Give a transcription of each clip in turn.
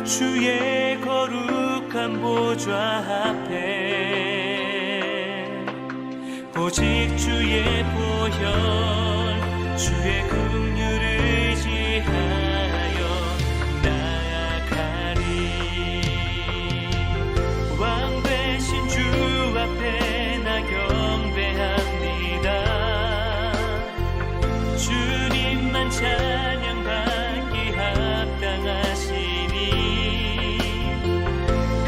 주의 거룩한 보좌 앞에 오직 주의 보혈 주의 긍휼을 의지하여 나아가리. 왕 되신 주 앞에 나 경배합니다. 주님만 찬양받기 합당하시니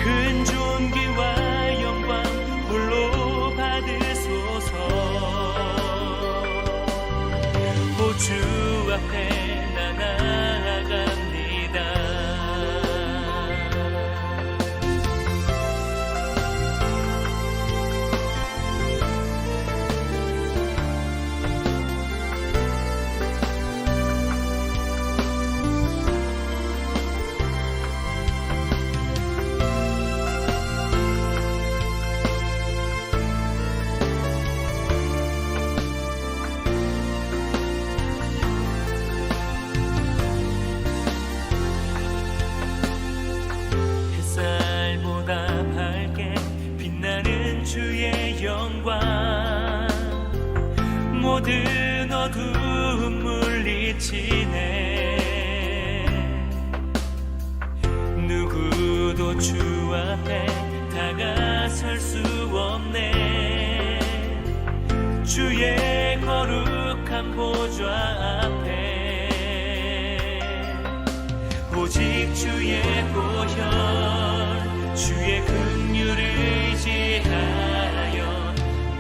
큰 존귀와 영광 홀로 받으소서. 오 주 앞에 나 나아갑니다. 햇살보다 밝게 빛나는 주의 영광 모든 어두움 물리치네. 누구도 주 앞에 다가설 수 없네. 주의 거룩한 보좌 앞에 오직 주의 보혈 주의 긍휼을 의지하여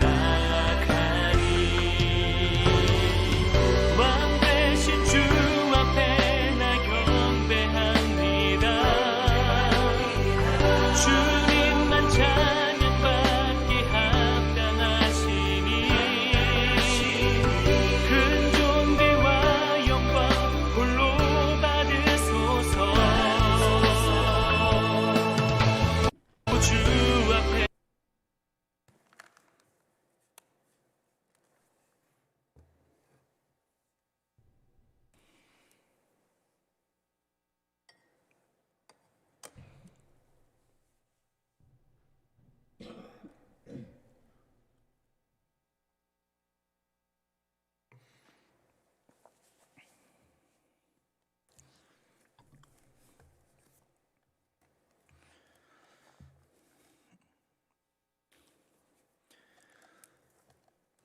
나아가리. 왕 되신 주 앞에 나 경배합니다. 주님만 찬양받기 합당하시니 큰 존귀와 영광 홀로 받으소서. 주 앞에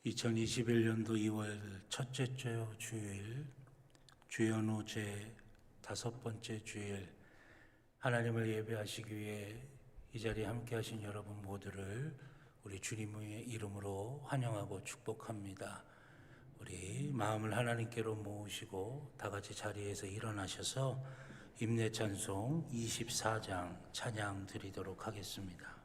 (2021년도 2월) 첫째 주일 주연후 제 5번째 주일, 하나님을 예배하시기 위해 이 자리에 함께 하신 여러분 모두를 우리 주님의 이름으로 환영하고 축복합니다. 우리 마음을 하나님께로 모으시고 다 같이 자리에서 일어나셔서 임내 찬송 24장 찬양 드리도록 하겠습니다.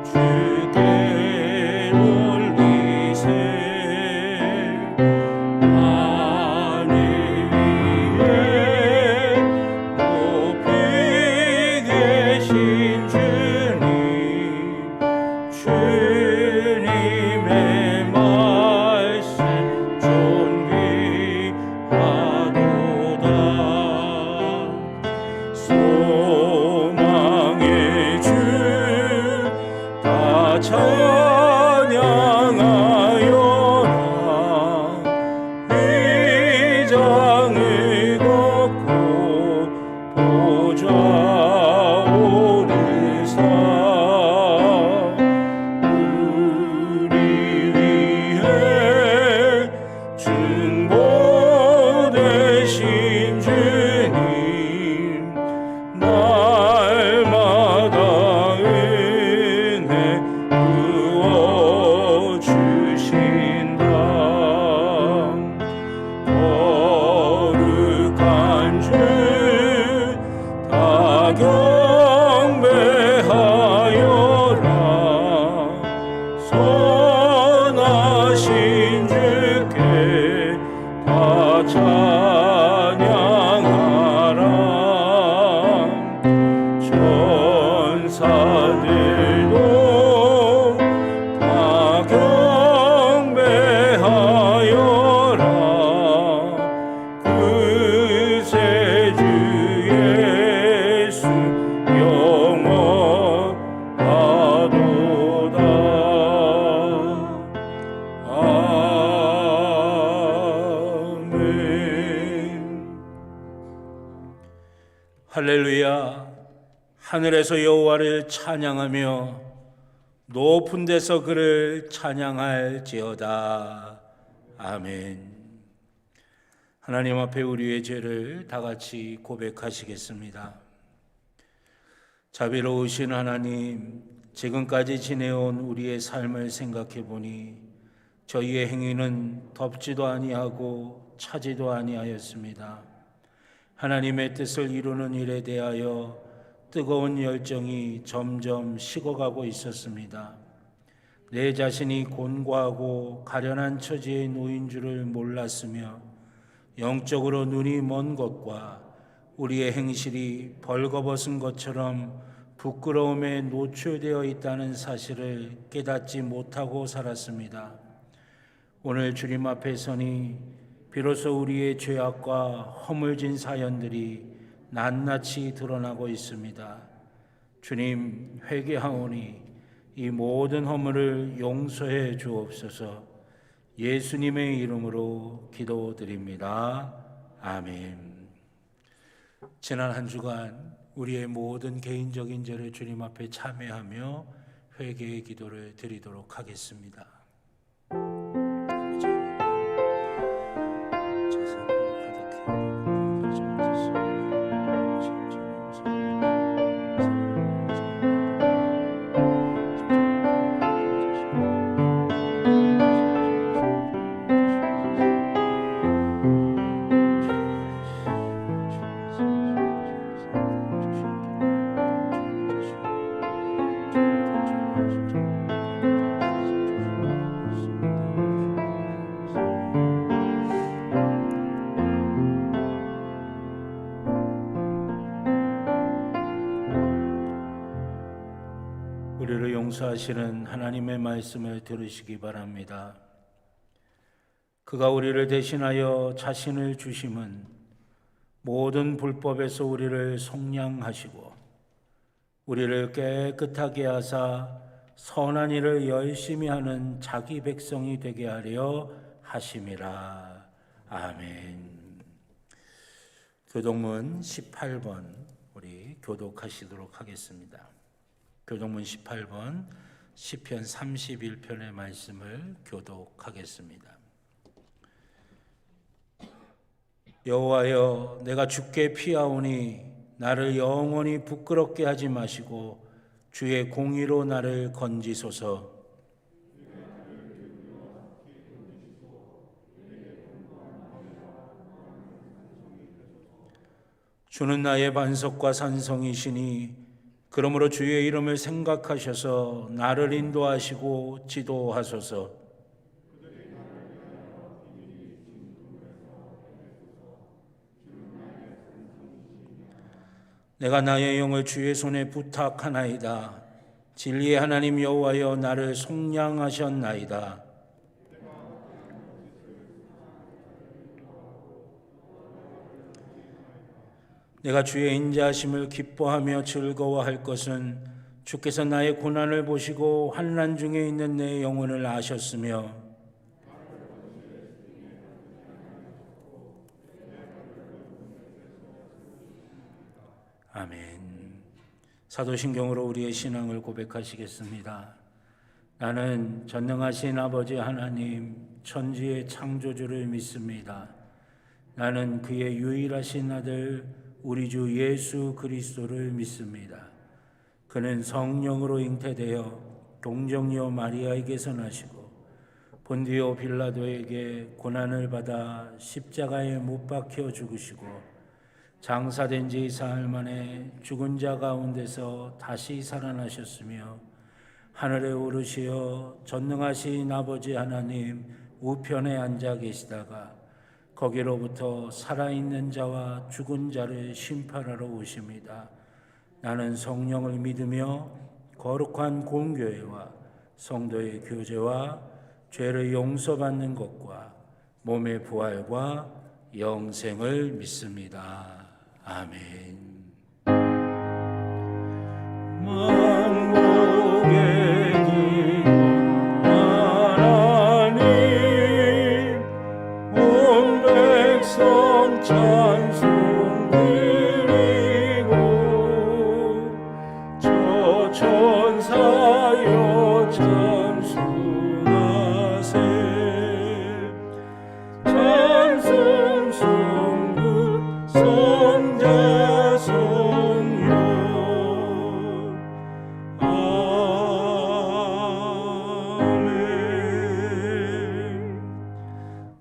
주께 올리세 할렐루야. 하늘에서 여호와를 찬양하며 높은 데서 그를 찬양할지어다. 아멘. 하나님 앞에 우리의 죄를 다 같이 고백하시겠습니다. 자비로우신 하나님, 지금까지 지내온 우리의 삶을 생각해 보니 저희의 행위는 덥지도 아니하고 차지도 아니하였습니다. 하나님의 뜻을 이루는 일에 대하여 뜨거운 열정이 점점 식어가고 있었습니다. 내 자신이 곤고하고 가련한 처지에 놓인 줄을 몰랐으며 영적으로 눈이 먼 것과 우리의 행실이 벌거벗은 것처럼 부끄러움에 노출되어 있다는 사실을 깨닫지 못하고 살았습니다. 오늘 주님 앞에 서니 비로소 우리의 죄악과 허물진 사연들이 낱낱이 드러나고 있습니다. 주님, 회개하오니 이 모든 허물을 용서해 주옵소서. 예수님의 이름으로 기도드립니다. 아멘. 지난 한 주간 우리의 모든 개인적인 죄를 주님 앞에 참회하며 회개의 기도를 드리도록 하겠습니다. 우리를 용서하시는 하나님의 말씀을 들으시기 바랍니다. 그가 우리를 대신하여 자신을 주심은 모든 불법에서 우리를 속량하시고 우리를 깨끗하게 하사 선한 일을 열심히 하는 자기 백성이 되게 하려 하심이라. 아멘. 교독문 18번 우리 교독하시도록 하겠습니다. 교독문 18번 시편 31편의 말씀을 교독하겠습니다. 여호와여, 내가 주께 피하오니 나를 영원히 부끄럽게 하지 마시고 주의 공의로 나를 건지소서. 주는 나의 반석과 산성이시니 그러므로 주의 이름을 생각하셔서 나를 인도하시고 지도하소서. 내가 나의 영을 주의 손에 부탁하나이다. 진리의 하나님 여호와여, 나를 속량하셨나이다. 내가 주의 인자하심을 기뻐하며 즐거워할 것은 주께서 나의 고난을 보시고 환난 중에 있는 내 영혼을 아셨으며 아멘. 사도신경으로 우리의 신앙을 고백하시겠습니다. 나는 전능하신 아버지 하나님 천지의 창조주를 믿습니다. 나는 그의 유일하신 아들 우리 주 예수 그리스도를 믿습니다. 그는 성령으로 잉태되어 동정녀 마리아에게서 나시고 본디오 빌라도에게 고난을 받아 십자가에 못 박혀 죽으시고 장사된 지 사흘 만에 죽은 자 가운데서 다시 살아나셨으며 하늘에 오르시어 전능하신 아버지 하나님 우편에 앉아 계시다가 거기로부터 살아있는 자와 죽은 자를 심판하러 오십니다. 나는 성령을 믿으며 거룩한 공교회와 성도의 교제와 죄를 용서받는 것과 몸의 부활과 영생을 믿습니다. 아멘. 찬송 드리고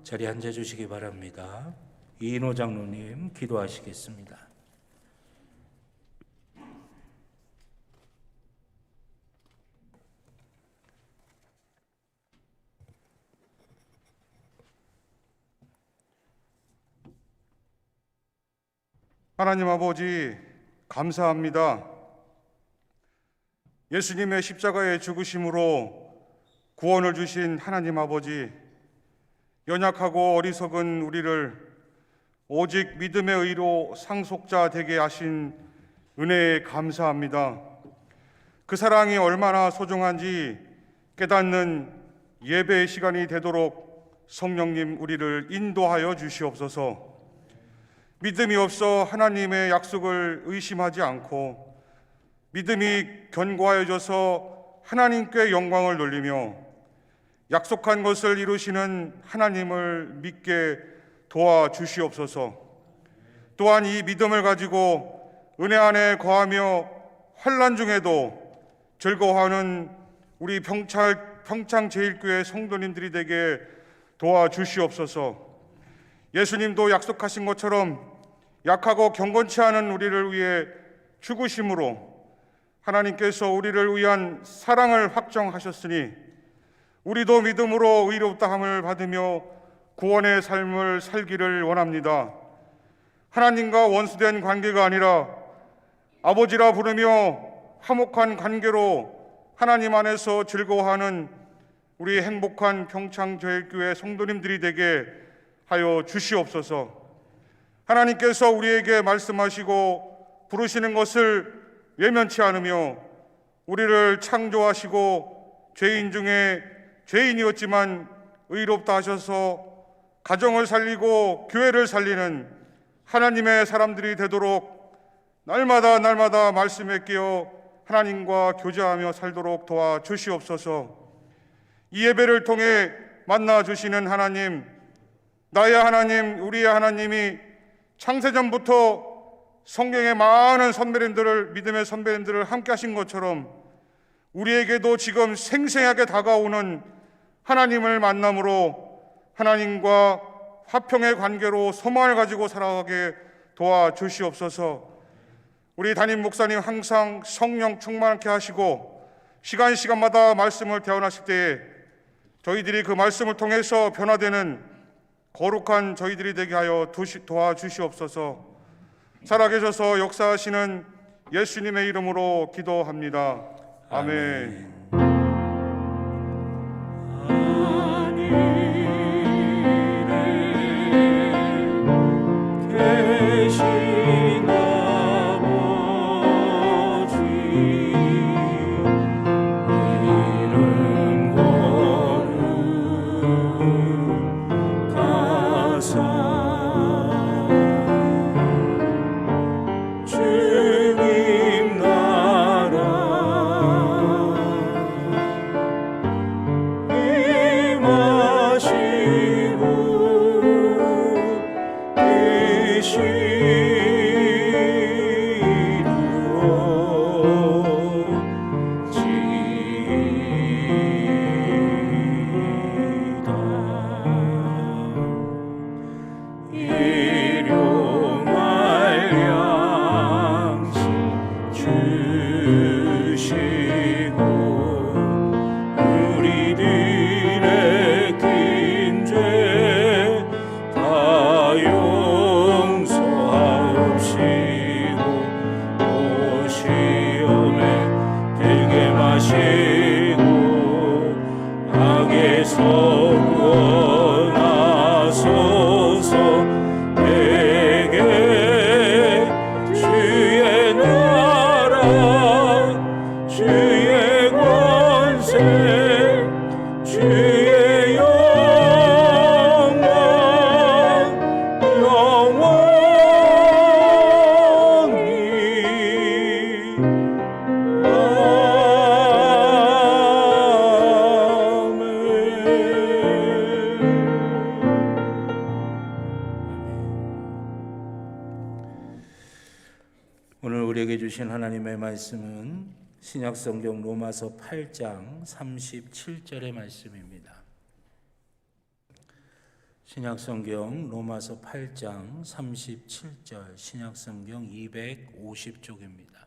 자리에 앉아 주시기 바랍니다. 이인호 장로님 기도하시겠습니다. 하나님 아버지, 감사합니다. 예수님의 십자가의 죽으심으로 구원을 주신 하나님 아버지, 연약하고 어리석은 우리를 오직 믿음의 의로 상속자 되게 하신 은혜에 감사합니다. 그 사랑이 얼마나 소중한지 깨닫는 예배의 시간이 되도록 성령님 우리를 인도하여 주시옵소서. 믿음이 없어 하나님의 약속을 의심하지 않고 믿음이 견고하여져서 하나님께 영광을 돌리며 약속한 것을 이루시는 하나님을 믿게 도와주시옵소서. 또한 이 믿음을 가지고 은혜 안에 거하며 환난 중에도 즐거워하는 우리 평창제일교회 성도님들이 되게 도와주시옵소서. 예수님도 약속하신 것처럼 약하고 경건치 않은 우리를 위해 죽으심으로 하나님께서 우리를 위한 사랑을 확정하셨으니 우리도 믿음으로 의롭다함을 받으며 구원의 삶을 살기를 원합니다. 하나님과 원수된 관계가 아니라 아버지라 부르며 화목한 관계로 하나님 안에서 즐거워하는 우리 행복한 평창제일교회 성도님들이 되게 하여 주시옵소서. 하나님께서 우리에게 말씀하시고 부르시는 것을 외면치 않으며 우리를 창조하시고 죄인 중에 죄인이었지만 의롭다 하셔서 가정을 살리고 교회를 살리는 하나님의 사람들이 되도록 날마다 말씀에 끼어 하나님과 교제하며 살도록 도와주시옵소서. 이 예배를 통해 만나주시는 하나님, 나의 하나님, 우리의 하나님이 창세전부터 성경의 많은 선배님들을, 믿음의 선배님들을 함께 하신 것처럼 우리에게도 지금 생생하게 다가오는 하나님을 만남으로 하나님과 화평의 관계로 소망을 가지고 살아가게 도와주시옵소서. 우리 담임 목사님 항상 성령 충만케 하시고 시간마다 말씀을 대언하실 때에 저희들이 그 말씀을 통해서 변화되는 거룩한 저희들이 되게 하여 도와주시옵소서. 살아계셔서 역사하시는 예수님의 이름으로 기도합니다. 아멘. 오늘 우리에게 주신 하나님의 말씀은 신약성경 로마서 8장 37절의 말씀입니다. 신약성경 로마서 8장 37절, 신약성경 250쪽입니다.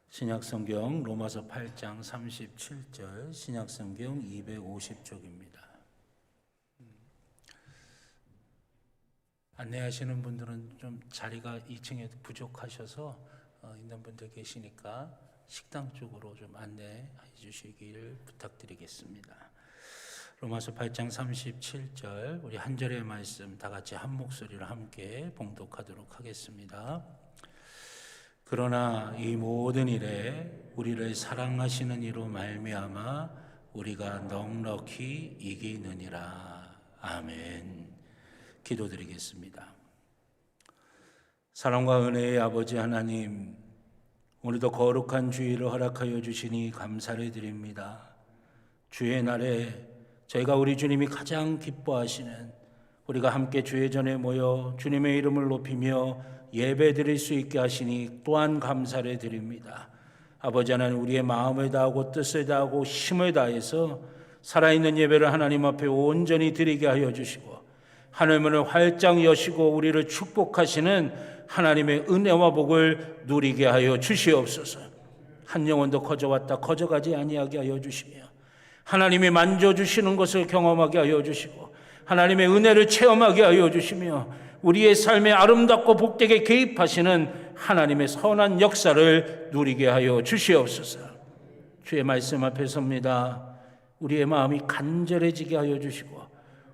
신약성경 로마서 8장 37절, 신약성경 250쪽입니다. 안내하시는 분들은 좀 자리가 2층에 부족하셔서 있는 분들 계시니까 식당 쪽으로 좀 안내해 주시길 부탁드리겠습니다. 로마서 8장 37절, 우리 한 절의 말씀 다 같이 한 목소리로 함께 봉독하도록 하겠습니다. 그러나 이 모든 일에 우리를 사랑하시는 이로 말미암아 우리가 넉넉히 이기느니라. 아멘. 기도드리겠습니다. 사랑과 은혜의 아버지 하나님, 오늘도 거룩한 주일을 허락하여 주시니 감사를 드립니다. 주의 날에 저희가 우리 주님이 가장 기뻐하시는, 우리가 함께 주의 전에 모여 주님의 이름을 높이며 예배 드릴 수 있게 하시니 또한 감사를 드립니다. 아버지 하나님, 우리의 마음을 다하고 뜻을 다하고 힘을 다해서 살아있는 예배를 하나님 앞에 온전히 드리게 하여 주시고, 하늘문을 활짝 여시고 우리를 축복하시는 하나님의 은혜와 복을 누리게 하여 주시옵소서. 한 영혼도 커져왔다 커져가지 아니하게 하여 주시며, 하나님이 만져주시는 것을 경험하게 하여 주시고, 하나님의 은혜를 체험하게 하여 주시며, 우리의 삶에 아름답고 복되게 개입하시는 하나님의 선한 역사를 누리게 하여 주시옵소서. 주의 말씀 앞에 섭니다. 우리의 마음이 간절해지게 하여 주시고,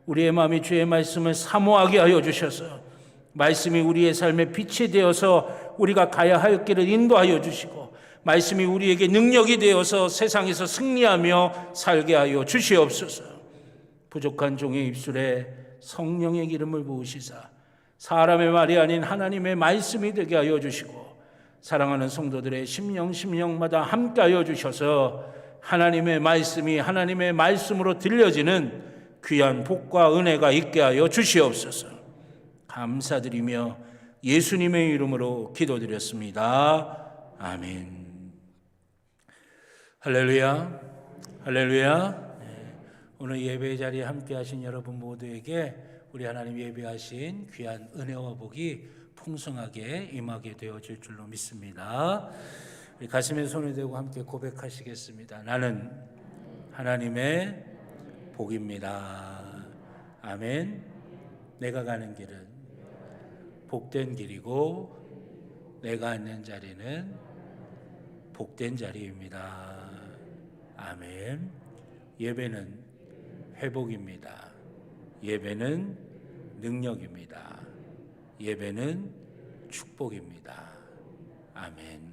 우리의 마음이 주의 말씀을 사모하게 하여 주셔서 말씀이 우리의 삶에 빛이 되어서 우리가 가야 할 길을 인도하여 주시고, 말씀이 우리에게 능력이 되어서 세상에서 승리하며 살게 하여 주시옵소서. 부족한 종의 입술에 성령의 기름을 부으시사 사람의 말이 아닌 하나님의 말씀이 되게 하여 주시고, 사랑하는 성도들의 심령마다 함께 하여 주셔서 하나님의 말씀이 하나님의 말씀으로 들려지는 귀한 복과 은혜가 있게 하여 주시옵소서. 감사드리며 예수님의 이름으로 기도드렸습니다. 아멘. 할렐루야, 할렐루야. 오늘 예배 자리에 함께 하신 여러분 모두에게 우리 하나님 예배하신 귀한 은혜와 복이 풍성하게 임하게 되어질 줄로 믿습니다. 우리 가슴에 손을 대고 함께 고백하시겠습니다. 나는 하나님의 복입니다. 아멘. 내가 가는 길은 복된 길이고 내가 앉는 자리는 복된 자리입니다. 아멘. 예배는 회복입니다. 예배는 능력입니다. 예배는 축복입니다. 아멘.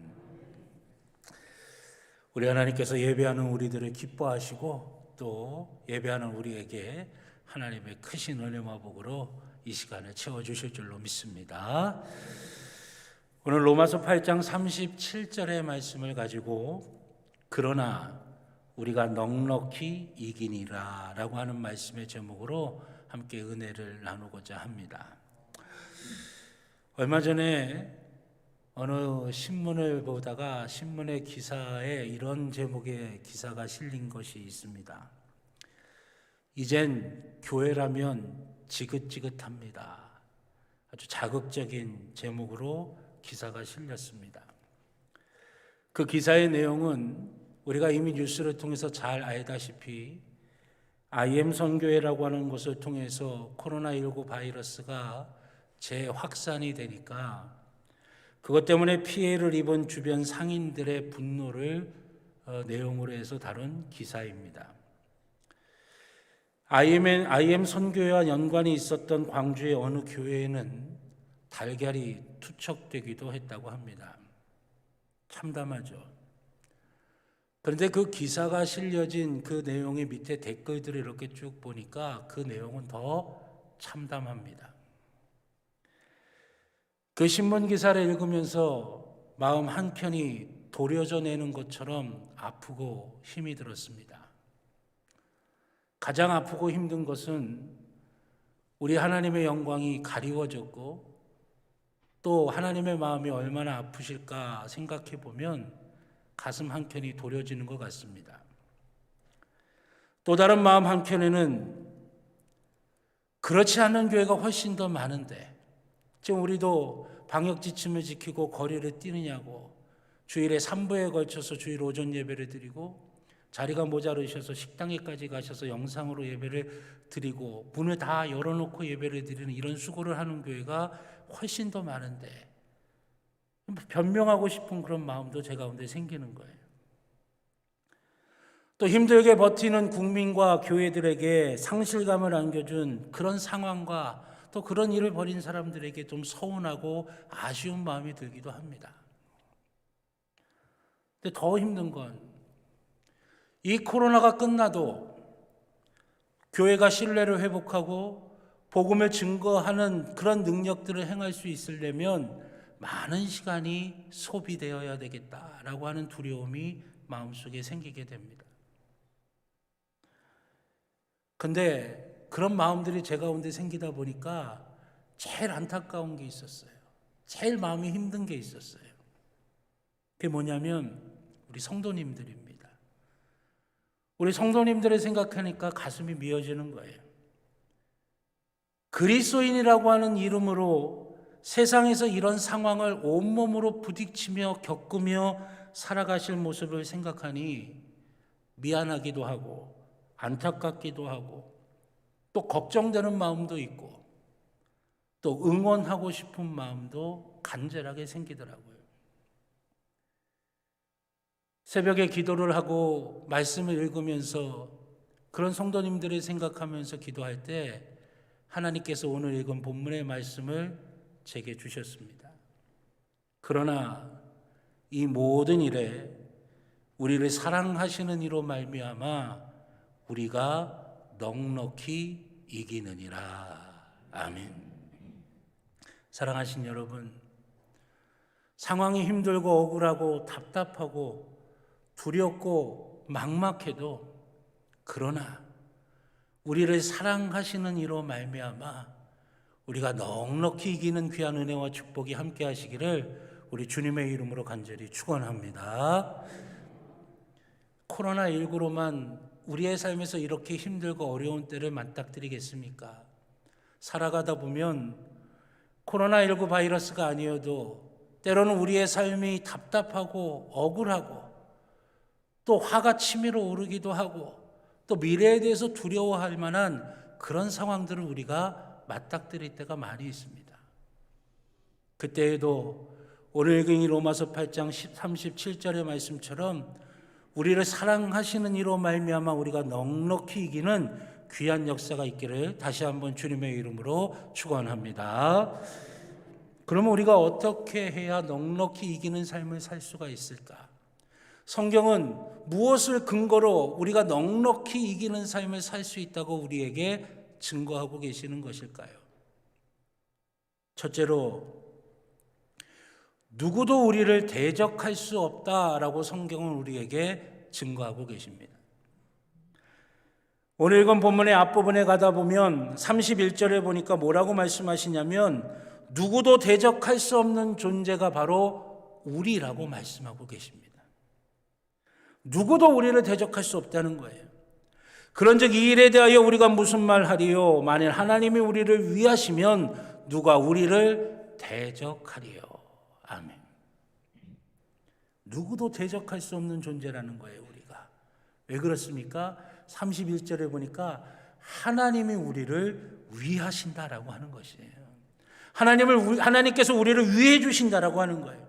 우리 하나님께서 예배하는 우리들을 기뻐하시고, 또 예배하는 우리에게 하나님의 크신 은혜와 복으로 이 시간을 채워주실 줄로 믿습니다. 오늘 로마서 8장 37절의 말씀을 가지고 그러나 우리가 넉넉히 이기니라 라고 하는 말씀의 제목으로 함께 은혜를 나누고자 합니다. 얼마 전에 어느 신문을 보다가 신문의 기사에 이런 제목의 기사가 실린 것이 있습니다. 이젠 교회라면 지긋지긋합니다. 아주 자극적인 제목으로 기사가 실렸습니다. 그 기사의 내용은 우리가 이미 뉴스를 통해서 잘 알다시피 IM 선교회라고 하는 것을 통해서 코로나19 바이러스가 재확산이 되니까 그것 때문에 피해를 입은 주변 상인들의 분노를 내용으로 해서 다룬 기사입니다. IM 선교회와 연관이 있었던 광주의 어느 교회에는 달걀이 투척되기도 했다고 합니다. 참담하죠. 그런데 그 기사가 실려진 그 내용의 밑에 댓글들을 이렇게 쭉 보니까 그 내용은 더 참담합니다. 그 신문 기사를 읽으면서 마음 한켠이 도려져 내는 것처럼 아프고 힘이 들었습니다. 가장 아프고 힘든 것은 우리 하나님의 영광이 가리워졌고, 또 하나님의 마음이 얼마나 아프실까 생각해 보면 가슴 한켠이 도려지는 것 같습니다. 또 다른 마음 한켠에는 그렇지 않은 교회가 훨씬 더 많은데 지금 우리도 방역 지침을 지키고 거리를 뛰느냐고 주일에 3부에 걸쳐서 주일 오전 예배를 드리고 자리가 모자르셔서 식당에까지 가셔서 영상으로 예배를 드리고 문을 다 열어놓고 예배를 드리는 이런 수고를 하는 교회가 훨씬 더 많은데 변명하고 싶은 그런 마음도 제 가운데 생기는 거예요. 또 힘들게 버티는 국민과 교회들에게 상실감을 안겨준 그런 상황과 또 그런 일을 벌인 사람들에게 좀 서운하고 아쉬운 마음이 들기도 합니다. 근데 더 힘든 건 이 코로나가 끝나도 교회가 신뢰를 회복하고 복음을 증거하는 그런 능력들을 행할 수 있으려면 많은 시간이 소비되어야 되겠다라고 하는 두려움이 마음속에 생기게 됩니다. 근데 그런 마음들이 제 가운데 생기다 보니까 제일 안타까운 게 있었어요. 제일 마음이 힘든 게 있었어요. 그게 뭐냐면 우리 성도님들입니다. 우리 성도님들을 생각하니까 가슴이 미어지는 거예요. 그리스도인이라고 하는 이름으로 세상에서 이런 상황을 온몸으로 부딪히며 겪으며 살아가실 모습을 생각하니 미안하기도 하고 안타깝기도 하고 또 걱정되는 마음도 있고 또 응원하고 싶은 마음도 간절하게 생기더라고요. 새벽에 기도를 하고 말씀을 읽으면서 그런 성도님들을 생각하면서 기도할 때 하나님께서 오늘 읽은 본문의 말씀을 제게 주셨습니다. 그러나 이 모든 일에 우리를 사랑하시는 이로 말미암아 우리가 넉넉히 이기느니라. 아멘. 사랑하신 여러분, 상황이 힘들고 억울하고 답답하고 두렵고 막막해도 그러나 우리를 사랑하시는 이로 말미암아 우리가 넉넉히 이기는 귀한 은혜와 축복이 함께 하시기를 우리 주님의 이름으로 간절히 축원합니다. 코로나19로만 우리의 삶에서 이렇게 힘들고 어려운 때를 맞닥뜨리겠습니까? 살아가다 보면 코로나19 바이러스가 아니어도 때로는 우리의 삶이 답답하고 억울하고 또 화가 치밀어 오르기도 하고 또 미래에 대해서 두려워할 만한 그런 상황들을 우리가 맞닥뜨릴 때가 많이 있습니다. 그때에도 오늘 읽은 이 로마서 8장 37절의 말씀처럼 우리를 사랑하시는 이로 말미암아 우리가 넉넉히 이기는 귀한 역사가 있기를 다시 한번 주님의 이름으로 축원합니다. 그러면 우리가 어떻게 해야 넉넉히 이기는 삶을 살 수가 있을까? 성경은 무엇을 근거로 우리가 넉넉히 이기는 삶을 살 수 있다고 우리에게 증거하고 계시는 것일까요? 첫째로 누구도 우리를 대적할 수 없다라고 성경은 우리에게 증거하고 계십니다. 오늘 읽은 본문의 앞부분에 가다 보면 31절에 보니까 뭐라고 말씀하시냐면 누구도 대적할 수 없는 존재가 바로 우리라고 말씀하고 계십니다. 누구도 우리를 대적할 수 없다는 거예요. 그런즉 이 일에 대하여 우리가 무슨 말하리요? 만일 하나님이 우리를 위하시면 누가 우리를 대적하리요? 아멘. 누구도 대적할 수 없는 존재라는 거예요, 우리가. 왜 그렇습니까? 31절에 보니까 하나님이 우리를 위하신다라고 하는 것이에요. 하나님께서 우리를 위해 주신다라고 하는 거예요.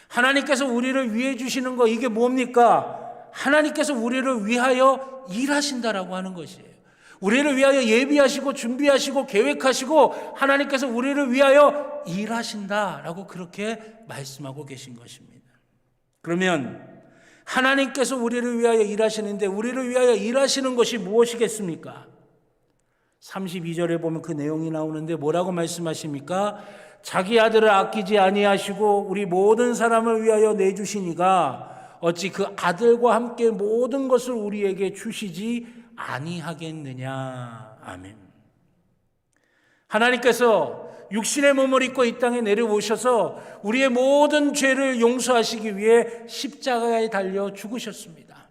하나님께서 우리를 위해 주시는 거 이게 뭡니까? 하나님께서 우리를 위하여 일하신다라고 하는 것이에요. 우리를 위하여 예비하시고 준비하시고 계획하시고 하나님께서 우리를 위하여 일하신다라고 그렇게 말씀하고 계신 것입니다. 그러면 하나님께서 우리를 위하여 일하시는데 우리를 위하여 일하시는 것이 무엇이겠습니까? 32절에 보면 그 내용이 나오는데 뭐라고 말씀하십니까? 자기 아들을 아끼지 아니하시고 우리 모든 사람을 위하여 내주시니가 어찌 그 아들과 함께 모든 것을 우리에게 주시지 아니하겠느냐. 아멘. 하나님께서 육신의 몸을 입고 이 땅에 내려오셔서 우리의 모든 죄를 용서하시기 위해 십자가에 달려 죽으셨습니다.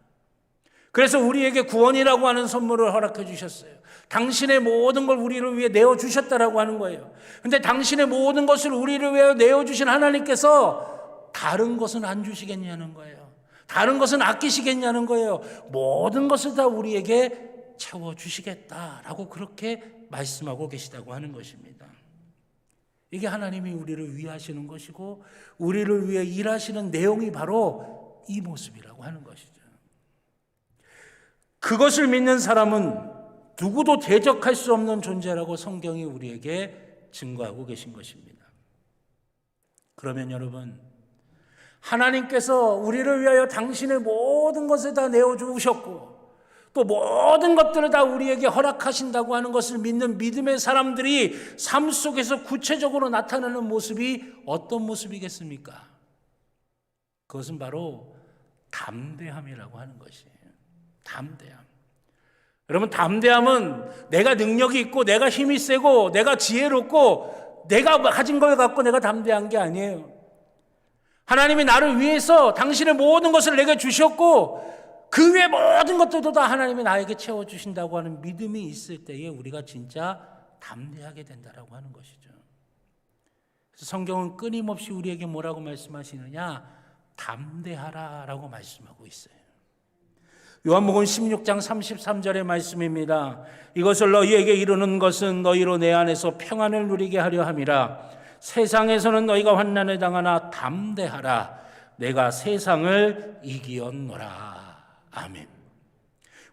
그래서 우리에게 구원이라고 하는 선물을 허락해 주셨어요. 당신의 모든 걸 우리를 위해 내어주셨다라고 하는 거예요. 근데 당신의 모든 것을 우리를 위해 내어주신 하나님께서 다른 것은 안 주시겠냐는 거예요. 다른 것은 아끼시겠냐는 거예요. 모든 것을 다 우리에게 채워주시겠다라고 그렇게 말씀하고 계시다고 하는 것입니다. 이게 하나님이 우리를 위하시는 것이고 우리를 위해 일하시는 내용이 바로 이 모습이라고 하는 것이죠. 그것을 믿는 사람은 누구도 대적할 수 없는 존재라고 성경이 우리에게 증거하고 계신 것입니다. 그러면 여러분, 하나님께서 우리를 위하여 당신의 모든 것을 다 내어주셨고 또 모든 것들을 다 우리에게 허락하신다고 하는 것을 믿는 믿음의 사람들이 삶 속에서 구체적으로 나타나는 모습이 어떤 모습이겠습니까? 그것은 바로 담대함이라고 하는 것이에요. 담대함. 여러분, 담대함은 내가 능력이 있고 내가 힘이 세고 내가 지혜롭고 내가 가진 걸 갖고 내가 담대한 게 아니에요. 하나님이 나를 위해서 당신의 모든 것을 내게 주셨고 그 외의 모든 것들도 다 하나님이 나에게 채워주신다고 하는 믿음이 있을 때에 우리가 진짜 담대하게 된다라고 하는 것이죠. 그래서 성경은 끊임없이 우리에게 뭐라고 말씀하시느냐? 담대하라라고 말씀하고 있어요. 요한복음 16장 33절의 말씀입니다. 이것을 너희에게 이르는 것은 너희로 내 안에서 평안을 누리게 하려 함이라. 세상에서는 너희가 환난을 당하나 담대하라. 내가 세상을 이기었노라. 아멘.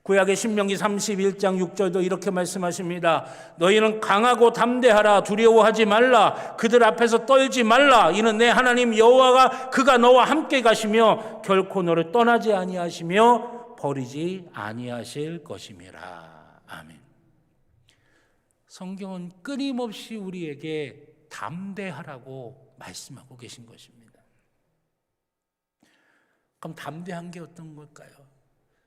구약의 신명기 31장 6절도 이렇게 말씀하십니다. 너희는 강하고 담대하라. 두려워하지 말라. 그들 앞에서 떨지 말라. 이는 내 하나님 여호와가 그가 너와 함께 가시며 결코 너를 떠나지 아니하시며 버리지 아니하실 것임이라. 아멘. 성경은 끊임없이 우리에게 담대하라고 말씀하고 계신 것입니다. 그럼 담대한 게 어떤 걸까요?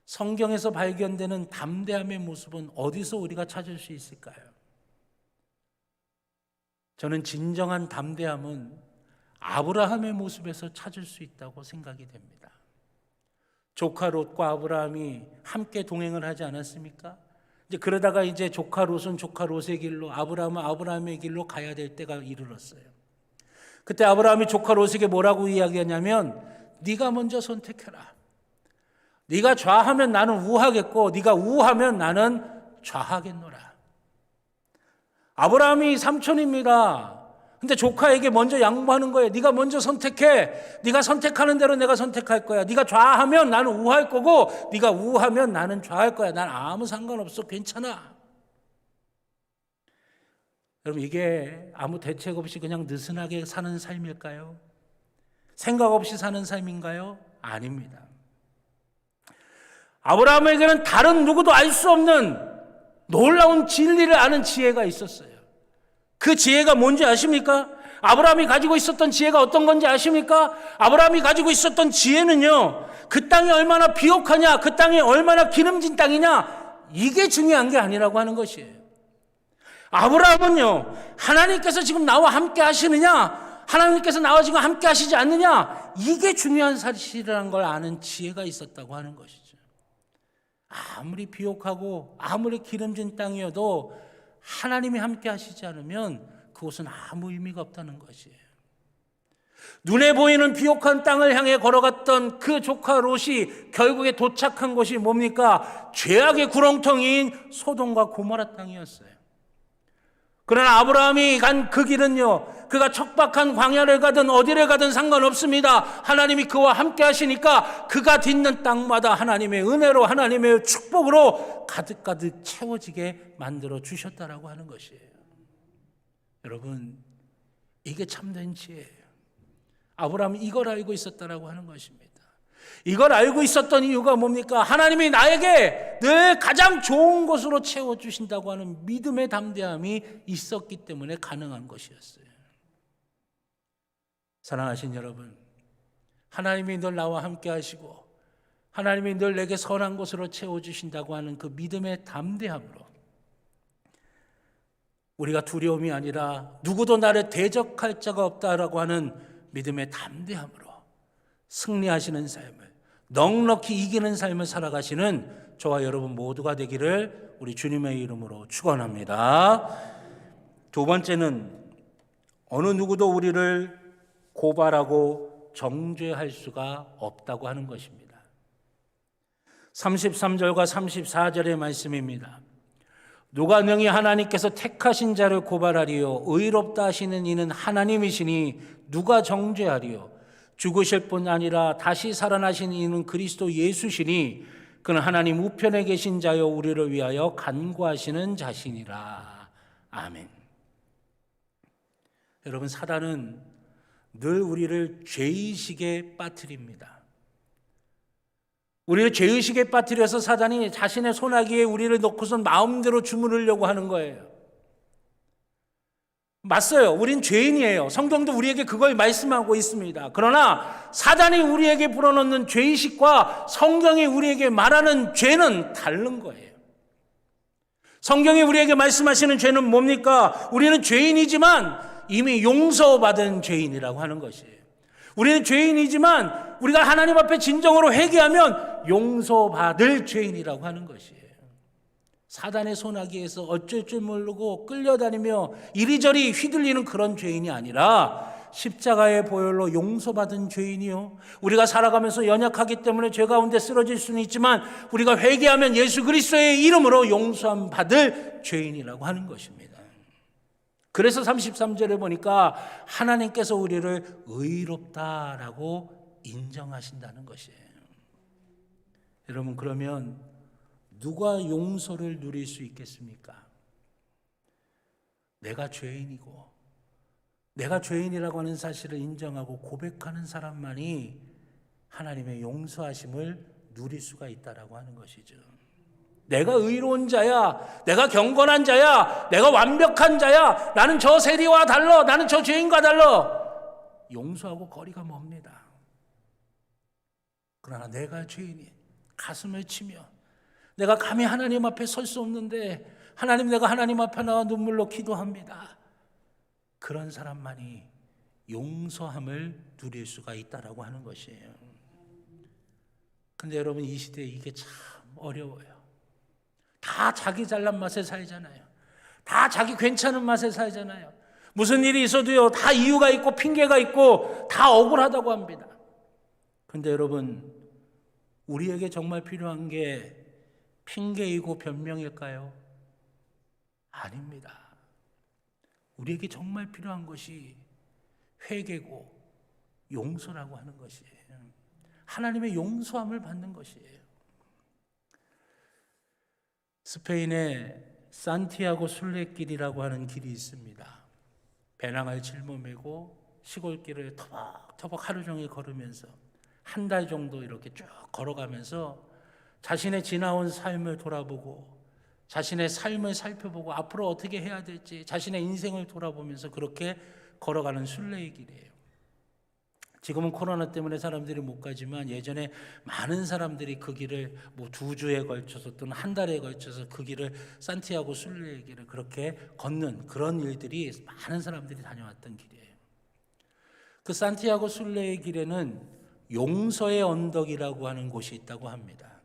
성경에서 발견되는 담대함의 모습은 어디서 우리가 찾을 수 있을까요? 저는 진정한 담대함은 아브라함의 모습에서 찾을 수 있다고 생각이 됩니다. 조카 롯과 아브라함이 함께 동행을 하지 않았습니까? 이제 그러다가 이제 조카 롯은 조카 롯의 길로, 아브라함은 아브라함의 길로 가야 될 때가 이르렀어요. 그때 아브라함이 조카 롯에게 뭐라고 이야기하냐면, 네가 먼저 선택해라. 네가 좌하면 나는 우하겠고 네가 우하면 나는 좌하겠노라. 아브라함이 삼촌입니다. 근데 조카에게 먼저 양보하는 거예요. 네가 먼저 선택해. 네가 선택하는 대로 내가 선택할 거야. 네가 좌하면 나는 우할 거고 네가 우하면 나는 좌할 거야. 난 아무 상관없어. 괜찮아. 여러분, 이게 아무 대책 없이 그냥 느슨하게 사는 삶일까요? 생각 없이 사는 삶인가요? 아닙니다. 아브라함에게는 다른 누구도 알 수 없는 놀라운 진리를 아는 지혜가 있었어요. 그 지혜가 뭔지 아십니까? 아브라함이 가지고 있었던 지혜가 어떤 건지 아십니까? 아브라함이 가지고 있었던 지혜는요, 그 땅이 얼마나 비옥하냐, 그 땅이 얼마나 기름진 땅이냐, 이게 중요한 게 아니라고 하는 것이에요. 아브라함은요, 하나님께서 지금 나와 함께 하시느냐, 하나님께서 나와 지금 함께 하시지 않느냐, 이게 중요한 사실이라는 걸 아는 지혜가 있었다고 하는 것이죠. 아무리 비옥하고 아무리 기름진 땅이어도 하나님이 함께 하시지 않으면 그곳은 아무 의미가 없다는 것이에요. 눈에 보이는 비옥한 땅을 향해 걸어갔던 그 조카 롯이 결국에 도착한 곳이 뭡니까? 죄악의 구렁텅이인 소돔과 고모라 땅이었어요. 그러나 아브라함이 간 그 길은요, 그가 척박한 광야를 가든 어디를 가든 상관없습니다. 하나님이 그와 함께 하시니까 그가 딛는 땅마다 하나님의 은혜로, 하나님의 축복으로 가득가득 채워지게 만들어 주셨다라고 하는 것이에요. 여러분, 이게 참된 지혜예요. 아브라함이 이걸 알고 있었다라고 하는 것입니다. 이걸 알고 있었던 이유가 뭡니까? 하나님이 나에게 늘 가장 좋은 것으로 채워주신다고 하는 믿음의 담대함이 있었기 때문에 가능한 것이었어요. 사랑하신 여러분, 하나님이 늘 나와 함께 하시고 하나님이 늘 내게 선한 것으로 채워주신다고 하는 그 믿음의 담대함으로 우리가 두려움이 아니라 누구도 나를 대적할 자가 없다라고 하는 믿음의 담대함으로 승리하시는 삶을, 넉넉히 이기는 삶을 살아가시는 저와 여러분 모두가 되기를 우리 주님의 이름으로 축원합니다. 두 번째는 어느 누구도 우리를 고발하고 정죄할 수가 없다고 하는 것입니다. 33절과 34절의 말씀입니다. 누가 능히 하나님께서 택하신 자를 고발하리요 의롭다 하시는 이는 하나님이시니 누가 정죄하리요 죽으실 뿐 아니라 다시 살아나신 이는 그리스도 예수시니 그는 하나님 우편에 계신 자여 우리를 위하여 간구하시는 자신이라. 아멘. 여러분, 사단은 늘 우리를 죄의식에 빠뜨립니다. 우리를 죄의식에 빠뜨려서 사단이 자신의 손아귀에 우리를 놓고선 마음대로 주무르려고 하는 거예요. 맞어요. 우린 죄인이에요. 성경도 우리에게 그걸 말씀하고 있습니다. 그러나 사단이 우리에게 불어넣는 죄의식과 성경이 우리에게 말하는 죄는 다른 거예요. 성경이 우리에게 말씀하시는 죄는 뭡니까? 우리는 죄인이지만 이미 용서받은 죄인이라고 하는 것이에요. 우리는 죄인이지만 우리가 하나님 앞에 진정으로 회개하면 용서받을 죄인이라고 하는 것이에요. 사단의 손아귀에서 어쩔 줄 모르고 끌려다니며 이리저리 휘둘리는 그런 죄인이 아니라 십자가의 보혈로 용서받은 죄인이요. 우리가 살아가면서 연약하기 때문에 죄 가운데 쓰러질 수는 있지만 우리가 회개하면 예수 그리스도의 이름으로 용서함 받을 죄인이라고 하는 것입니다. 그래서 33절에 보니까 하나님께서 우리를 의롭다라고 인정하신다는 것이에요. 여러분, 그러면 누가 용서를 누릴 수 있겠습니까? 내가 죄인이고 내가 죄인이라고 하는 사실을 인정하고 고백하는 사람만이 하나님의 용서하심을 누릴 수가 있다라고 하는 것이죠. 내가 의로운 자야, 내가 경건한 자야, 내가 완벽한 자야, 나는 저 세리와 달라, 나는 저 죄인과 달라. 용서하고 거리가 멉니다. 그러나 내가 죄인이 가슴을 치며 내가 감히 하나님 앞에 설 수 없는데 하나님, 내가 하나님 앞에 나와 눈물로 기도합니다. 그런 사람만이 용서함을 누릴 수가 있다라고 하는 것이에요. 근데 여러분, 이 시대에 이게 참 어려워요. 다 자기 잘난 맛에 살잖아요. 다 자기 괜찮은 맛에 살잖아요. 무슨 일이 있어도요, 다 이유가 있고 핑계가 있고 다 억울하다고 합니다. 근데 여러분, 우리에게 정말 필요한 게 핑계이고 변명일까요? 아닙니다. 우리에게 정말 필요한 것이 회개고 용서라고 하는 것이에요. 하나님의 용서함을 받는 것이에요. 스페인에 산티아고 순례길이라고 하는 길이 있습니다. 배낭을 짊어매고 시골길을 터벅터벅 하루 종일 걸으면서 한 달 정도 이렇게 쭉 걸어가면서 자신의 지나온 삶을 돌아보고 자신의 삶을 살펴보고 앞으로 어떻게 해야 될지 자신의 인생을 돌아보면서 그렇게 걸어가는 순례의 길이에요. 지금은 코로나 때문에 사람들이 못 가지만 예전에 많은 사람들이 그 길을 뭐 2주에 걸쳐서 또는 한 달에 걸쳐서 그 길을 산티아고 순례의 길을 그렇게 걷는 그런 일들이 많은 사람들이 다녀왔던 길이에요. 그 산티아고 순례의 길에는 용서의 언덕이라고 하는 곳이 있다고 합니다.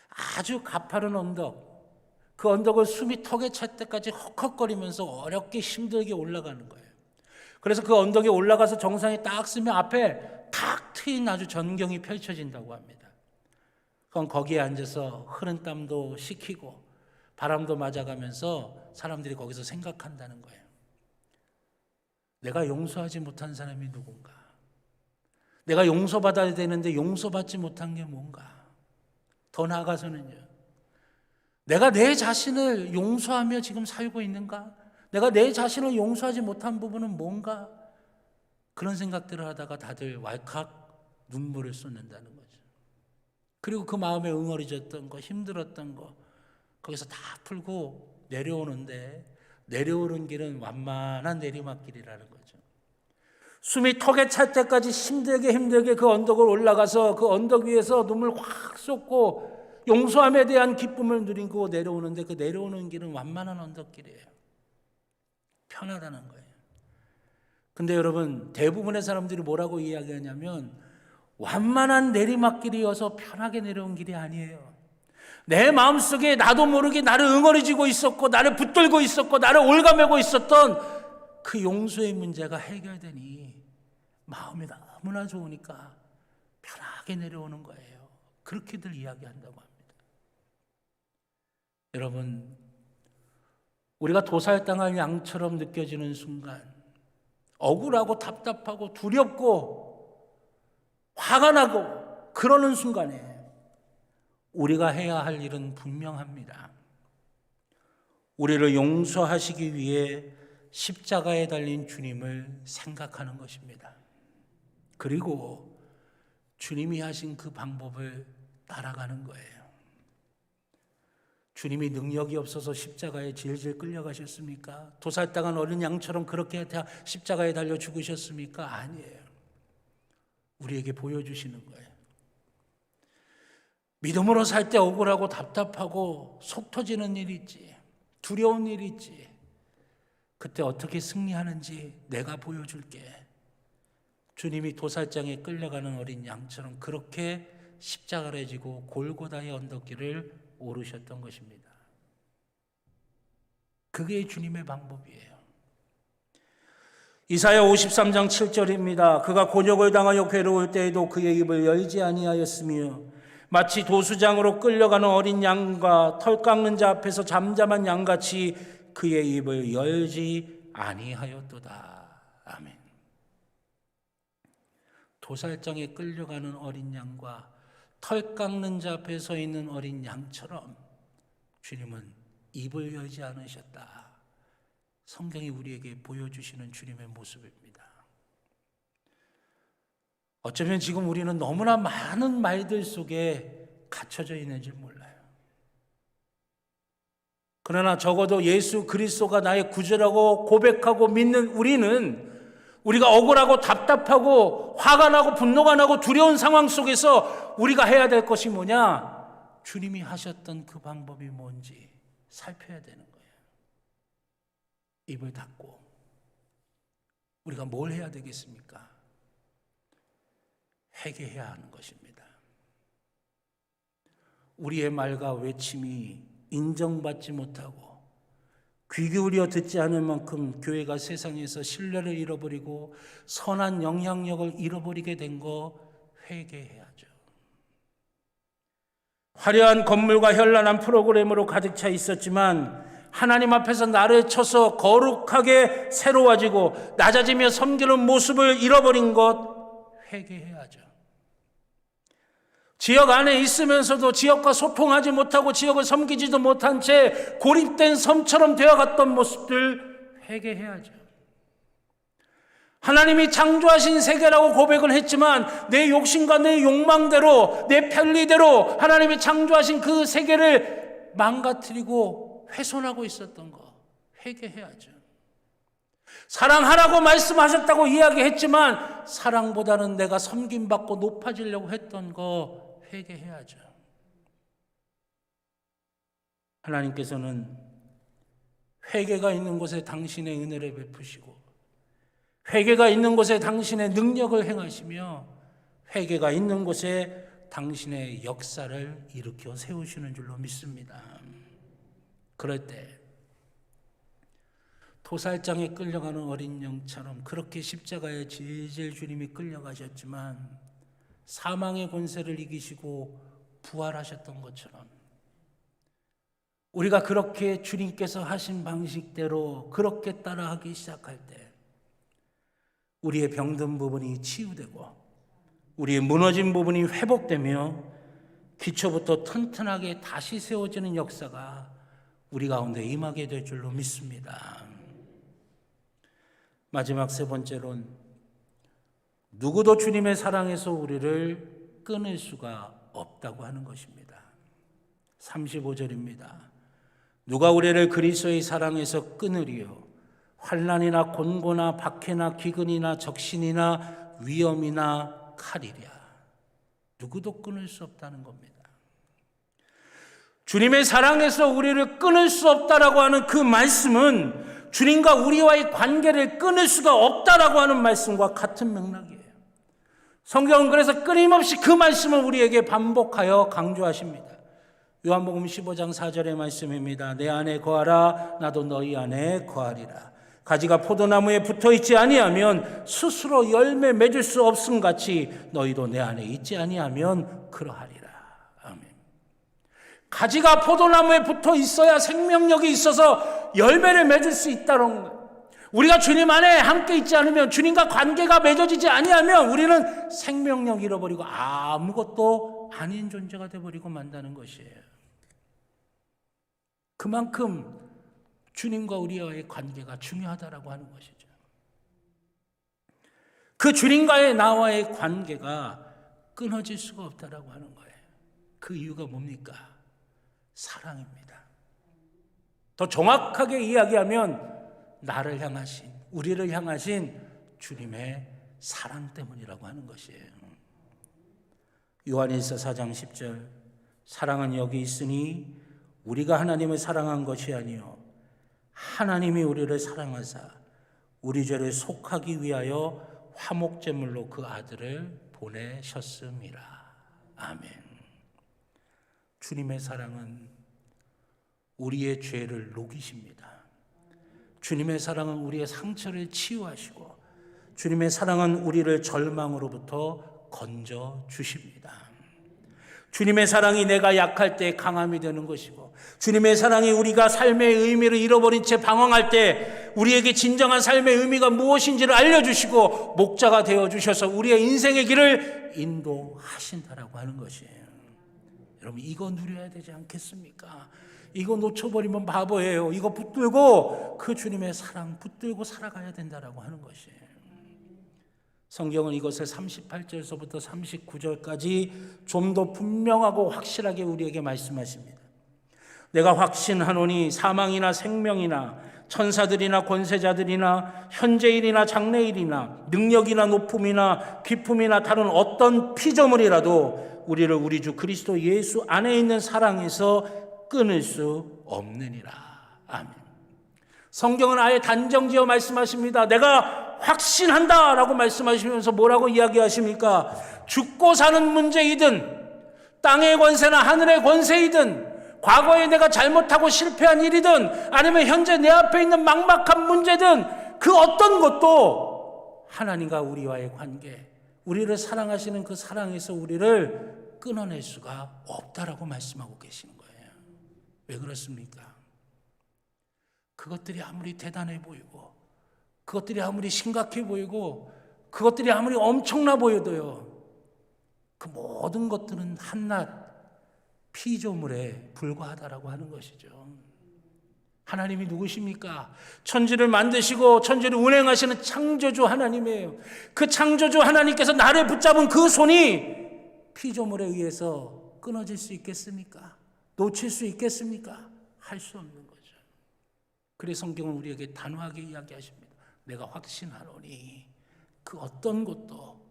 아주 가파른 언덕, 그 언덕을 숨이 턱에 찰 때까지 헉헉거리면서 어렵게 힘들게 올라가는 거예요. 그래서 그 언덕에 올라가서 정상에 딱 서면 앞에 탁 트인 아주 전경이 펼쳐진다고 합니다. 그럼 거기에 앉아서 흐른 땀도 식히고 바람도 맞아가면서 사람들이 거기서 생각한다는 거예요. 내가 용서하지 못한 사람이 누군가? 내가 용서받아야 되는데 용서받지 못한 게 뭔가? 더 나아가서는요, 내가 내 자신을 용서하며 지금 살고 있는가? 내가 내 자신을 용서하지 못한 부분은 뭔가? 그런 생각들을 하다가 다들 왈칵 눈물을 쏟는다는 거죠. 그리고 그 마음에 응어리졌던 거, 힘들었던 거 거기서 다 풀고 내려오는데 내려오는 길은 완만한 내리막길이라는 거죠. 숨이 턱에 찰 때까지 힘들게 그 언덕을 올라가서 그 언덕 위에서 눈물 확 쏟고 용서함에 대한 기쁨을 누리고 내려오는데 그 내려오는 길은 완만한 언덕길이에요. 편하다는 거예요. 근데 여러분, 대부분의 사람들이 뭐라고 이야기하냐면 완만한 내리막길이어서 편하게 내려온 길이 아니에요. 내 마음속에 나도 모르게 나를 응어리지고 있었고 나를 붙들고 있었고 나를 올가매고 있었던 그 용서의 문제가 해결되니 마음이 너무나 좋으니까 편하게 내려오는 거예요. 그렇게들 이야기한다고 합니다. 여러분, 우리가 도살당할 양처럼 느껴지는 순간, 억울하고 답답하고 두렵고 화가 나고 그러는 순간에 우리가 해야 할 일은 분명합니다. 우리를 용서하시기 위해 십자가에 달린 주님을 생각하는 것입니다. 그리고 주님이 하신 그 방법을 따라가는 거예요. 주님이 능력이 없어서 십자가에 질질 끌려가셨습니까? 도살당한 어린 양처럼 그렇게 십자가에 달려 죽으셨습니까? 아니에요. 우리에게 보여주시는 거예요. 믿음으로 살 때 억울하고 답답하고 속 터지는 일이 있지, 두려운 일이 있지, 그때 어떻게 승리하는지 내가 보여줄게. 주님이 도살장에 끌려가는 어린 양처럼 그렇게 십자가를 지고 골고다의 언덕길을 오르셨던 것입니다. 그게 주님의 방법이에요. 이사야 53장 7절입니다. 그가 곤욕을 당하여 괴로울 때에도 그의 입을 열지 아니하였으며 마치 도수장으로 끌려가는 어린 양과 털 깎는 자 앞에서 잠잠한 양같이 그의 입을 열지 아니하였도다. 아멘. 도살장에 끌려가는 어린 양과 털 깎는 자 앞에 서 있는 어린 양처럼 주님은 입을 열지 않으셨다. 성경이 우리에게 보여주시는 주님의 모습입니다. 어쩌면 지금 우리는 너무나 많은 말들 속에 갇혀져 있는지 몰라요. 그러나 적어도 예수 그리스도가 나의 구주라고 고백하고 믿는 우리는 우리가 억울하고 답답하고 화가 나고 분노가 나고 두려운 상황 속에서 우리가 해야 될 것이 뭐냐? 주님이 하셨던 그 방법이 뭔지 살펴야 되는 거예요. 입을 닫고 우리가 뭘 해야 되겠습니까? 회개해야 하는 것입니다. 우리의 말과 외침이 인정받지 못하고 귀 기울여 듣지 않을 만큼 교회가 세상에서 신뢰를 잃어버리고 선한 영향력을 잃어버리게 된 거 회개해야죠. 화려한 건물과 현란한 프로그램으로 가득 차 있었지만 하나님 앞에서 나를 쳐서 거룩하게 새로워지고 낮아지며 섬기는 모습을 잃어버린 것 회개해야죠. 지역 안에 있으면서도 지역과 소통하지 못하고 지역을 섬기지도 못한 채 고립된 섬처럼 되어갔던 모습들 회개해야죠. 하나님이 창조하신 세계라고 고백을 했지만 내 욕심과 내 욕망대로 내 편리대로 하나님이 창조하신 그 세계를 망가뜨리고 훼손하고 있었던 거 회개해야죠. 사랑하라고 말씀하셨다고 이야기했지만 사랑보다는 내가 섬김받고 높아지려고 했던 거 회개해야죠. 하나님께서는 회개가 있는 곳에 당신의 은혜를 베푸시고 회개가 있는 곳에 당신의 능력을 행하시며 회개가 있는 곳에 당신의 역사를 일으켜 세우시는 줄로 믿습니다. 그럴 때 도살장에 끌려가는 어린 양처럼 그렇게 십자가에 질질 주님이 끌려가셨지만 사망의 권세를 이기시고 부활하셨던 것처럼 우리가 그렇게 주님께서 하신 방식대로 그렇게 따라하기 시작할 때 우리의 병든 부분이 치유되고 우리의 무너진 부분이 회복되며 기초부터 튼튼하게 다시 세워지는 역사가 우리 가운데 임하게 될 줄로 믿습니다. 마지막 세 번째로는 누구도 주님의 사랑에서 우리를 끊을 수가 없다고 하는 것입니다. 35절입니다. 누가 우리를 그리스도의 사랑에서 끊으리요? 환난이나 곤고나 박해나 기근이나 적신이나 위험이나 칼이랴. 누구도 끊을 수 없다는 겁니다. 주님의 사랑에서 우리를 끊을 수 없다라고 하는 그 말씀은 주님과 우리와의 관계를 끊을 수가 없다라고 하는 말씀과 같은 맥락이에요. 성경은 그래서 끊임없이 그 말씀을 우리에게 반복하여 강조하십니다. 요한복음 15장 4절의 말씀입니다. 내 안에 거하라 나도 너희 안에 거하리라. 가지가 포도나무에 붙어있지 아니하면 스스로 열매 맺을 수 없음같이 너희도 내 안에 있지 아니하면 그러하리라. 아멘. 가지가 포도나무에 붙어 있어야 생명력이 있어서 열매를 맺을 수 있다는 거예요. 우리가 주님 안에 함께 있지 않으면, 주님과 관계가 맺어지지 아니하면 우리는 생명력 잃어버리고 아무것도 아닌 존재가 되어버리고 만다는 것이에요. 그만큼 주님과 우리와의 관계가 중요하다라고 하는 것이죠. 그 주님과의 나와의 관계가 끊어질 수가 없다라고 하는 거예요. 그 이유가 뭡니까? 사랑입니다. 더 정확하게 이야기하면 나를 향하신, 우리를 향하신 주님의 사랑 때문이라고 하는 것이에요. 요한일서 4장 10절, 사랑은 여기 있으니 우리가 하나님을 사랑한 것이 아니요 하나님이 우리를 사랑하사 우리 죄를 속하기 위하여 화목제물로 그 아들을 보내셨음이라. 아멘. 주님의 사랑은 우리의 죄를 녹이십니다. 주님의 사랑은 우리의 상처를 치유하시고, 주님의 사랑은 우리를 절망으로부터 건져 주십니다. 주님의 사랑이 내가 약할 때 강함이 되는 것이고, 주님의 사랑이 우리가 삶의 의미를 잃어버린 채 방황할 때 우리에게 진정한 삶의 의미가 무엇인지를 알려주시고 목자가 되어주셔서 우리의 인생의 길을 인도하신다라고 하는 것이에요. 여러분, 이거 누려야 되지 않겠습니까? 이거 놓쳐버리면 바보예요. 이거 붙들고 그 주님의 사랑 붙들고 살아가야 된다라고 하는 것이에요. 성경은 이것을 38절에서부터 39절까지 좀 더 분명하고 확실하게 우리에게 말씀하십니다. 내가 확신하노니 사망이나 생명이나 천사들이나 권세자들이나 현재일이나 장래일이나 능력이나 높음이나 깊음이나 다른 어떤 피조물이라도 우리를 우리 주 그리스도 예수 안에 있는 사랑에서 끊을 수 없느니라. 아멘. 성경은 아예 단정지어 말씀하십니다. 내가 확신한다라고 말씀하시면서 뭐라고 이야기하십니까? 죽고 사는 문제이든 땅의 권세나 하늘의 권세이든 과거에 내가 잘못하고 실패한 일이든 아니면 현재 내 앞에 있는 막막한 문제든 그 어떤 것도 하나님과 우리와의 관계, 우리를 사랑하시는 그 사랑에서 우리를 끊어낼 수가 없다라고 말씀하고 계시는 거예요. 왜 그렇습니까? 그것들이 아무리 대단해 보이고 그것들이 아무리 심각해 보이고 그것들이 아무리 엄청나 보여도요, 그 모든 것들은 한낱 피조물에 불과하다라고 하는 것이죠. 하나님이 누구십니까? 천지를 만드시고 천지를 운행하시는 창조주 하나님이에요. 그 창조주 하나님께서 나를 붙잡은 그 손이 피조물에 의해서 끊어질 수 있겠습니까? 놓칠 수 있겠습니까? 할 수 없는 거죠. 그래서 성경은 우리에게 단호하게 이야기하십니다. 내가 확신하노니 그 어떤 것도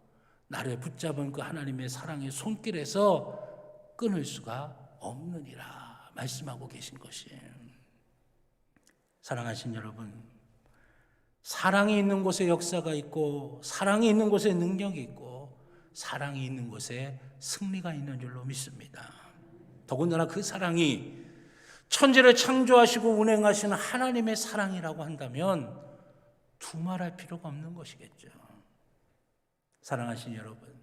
나를 붙잡은 그 하나님의 사랑의 손길에서 끊을 수가 없느니라 말씀하고 계신 것이에요. 사랑하신 여러분, 사랑이 있는 곳에 역사가 있고 사랑이 있는 곳에 능력이 있고 사랑이 있는 곳에 승리가 있는 줄로 믿습니다. 더군다나 그 사랑이 천지를 창조하시고 운행하시는 하나님의 사랑이라고 한다면 두말할 필요가 없는 것이겠죠. 사랑하신 여러분,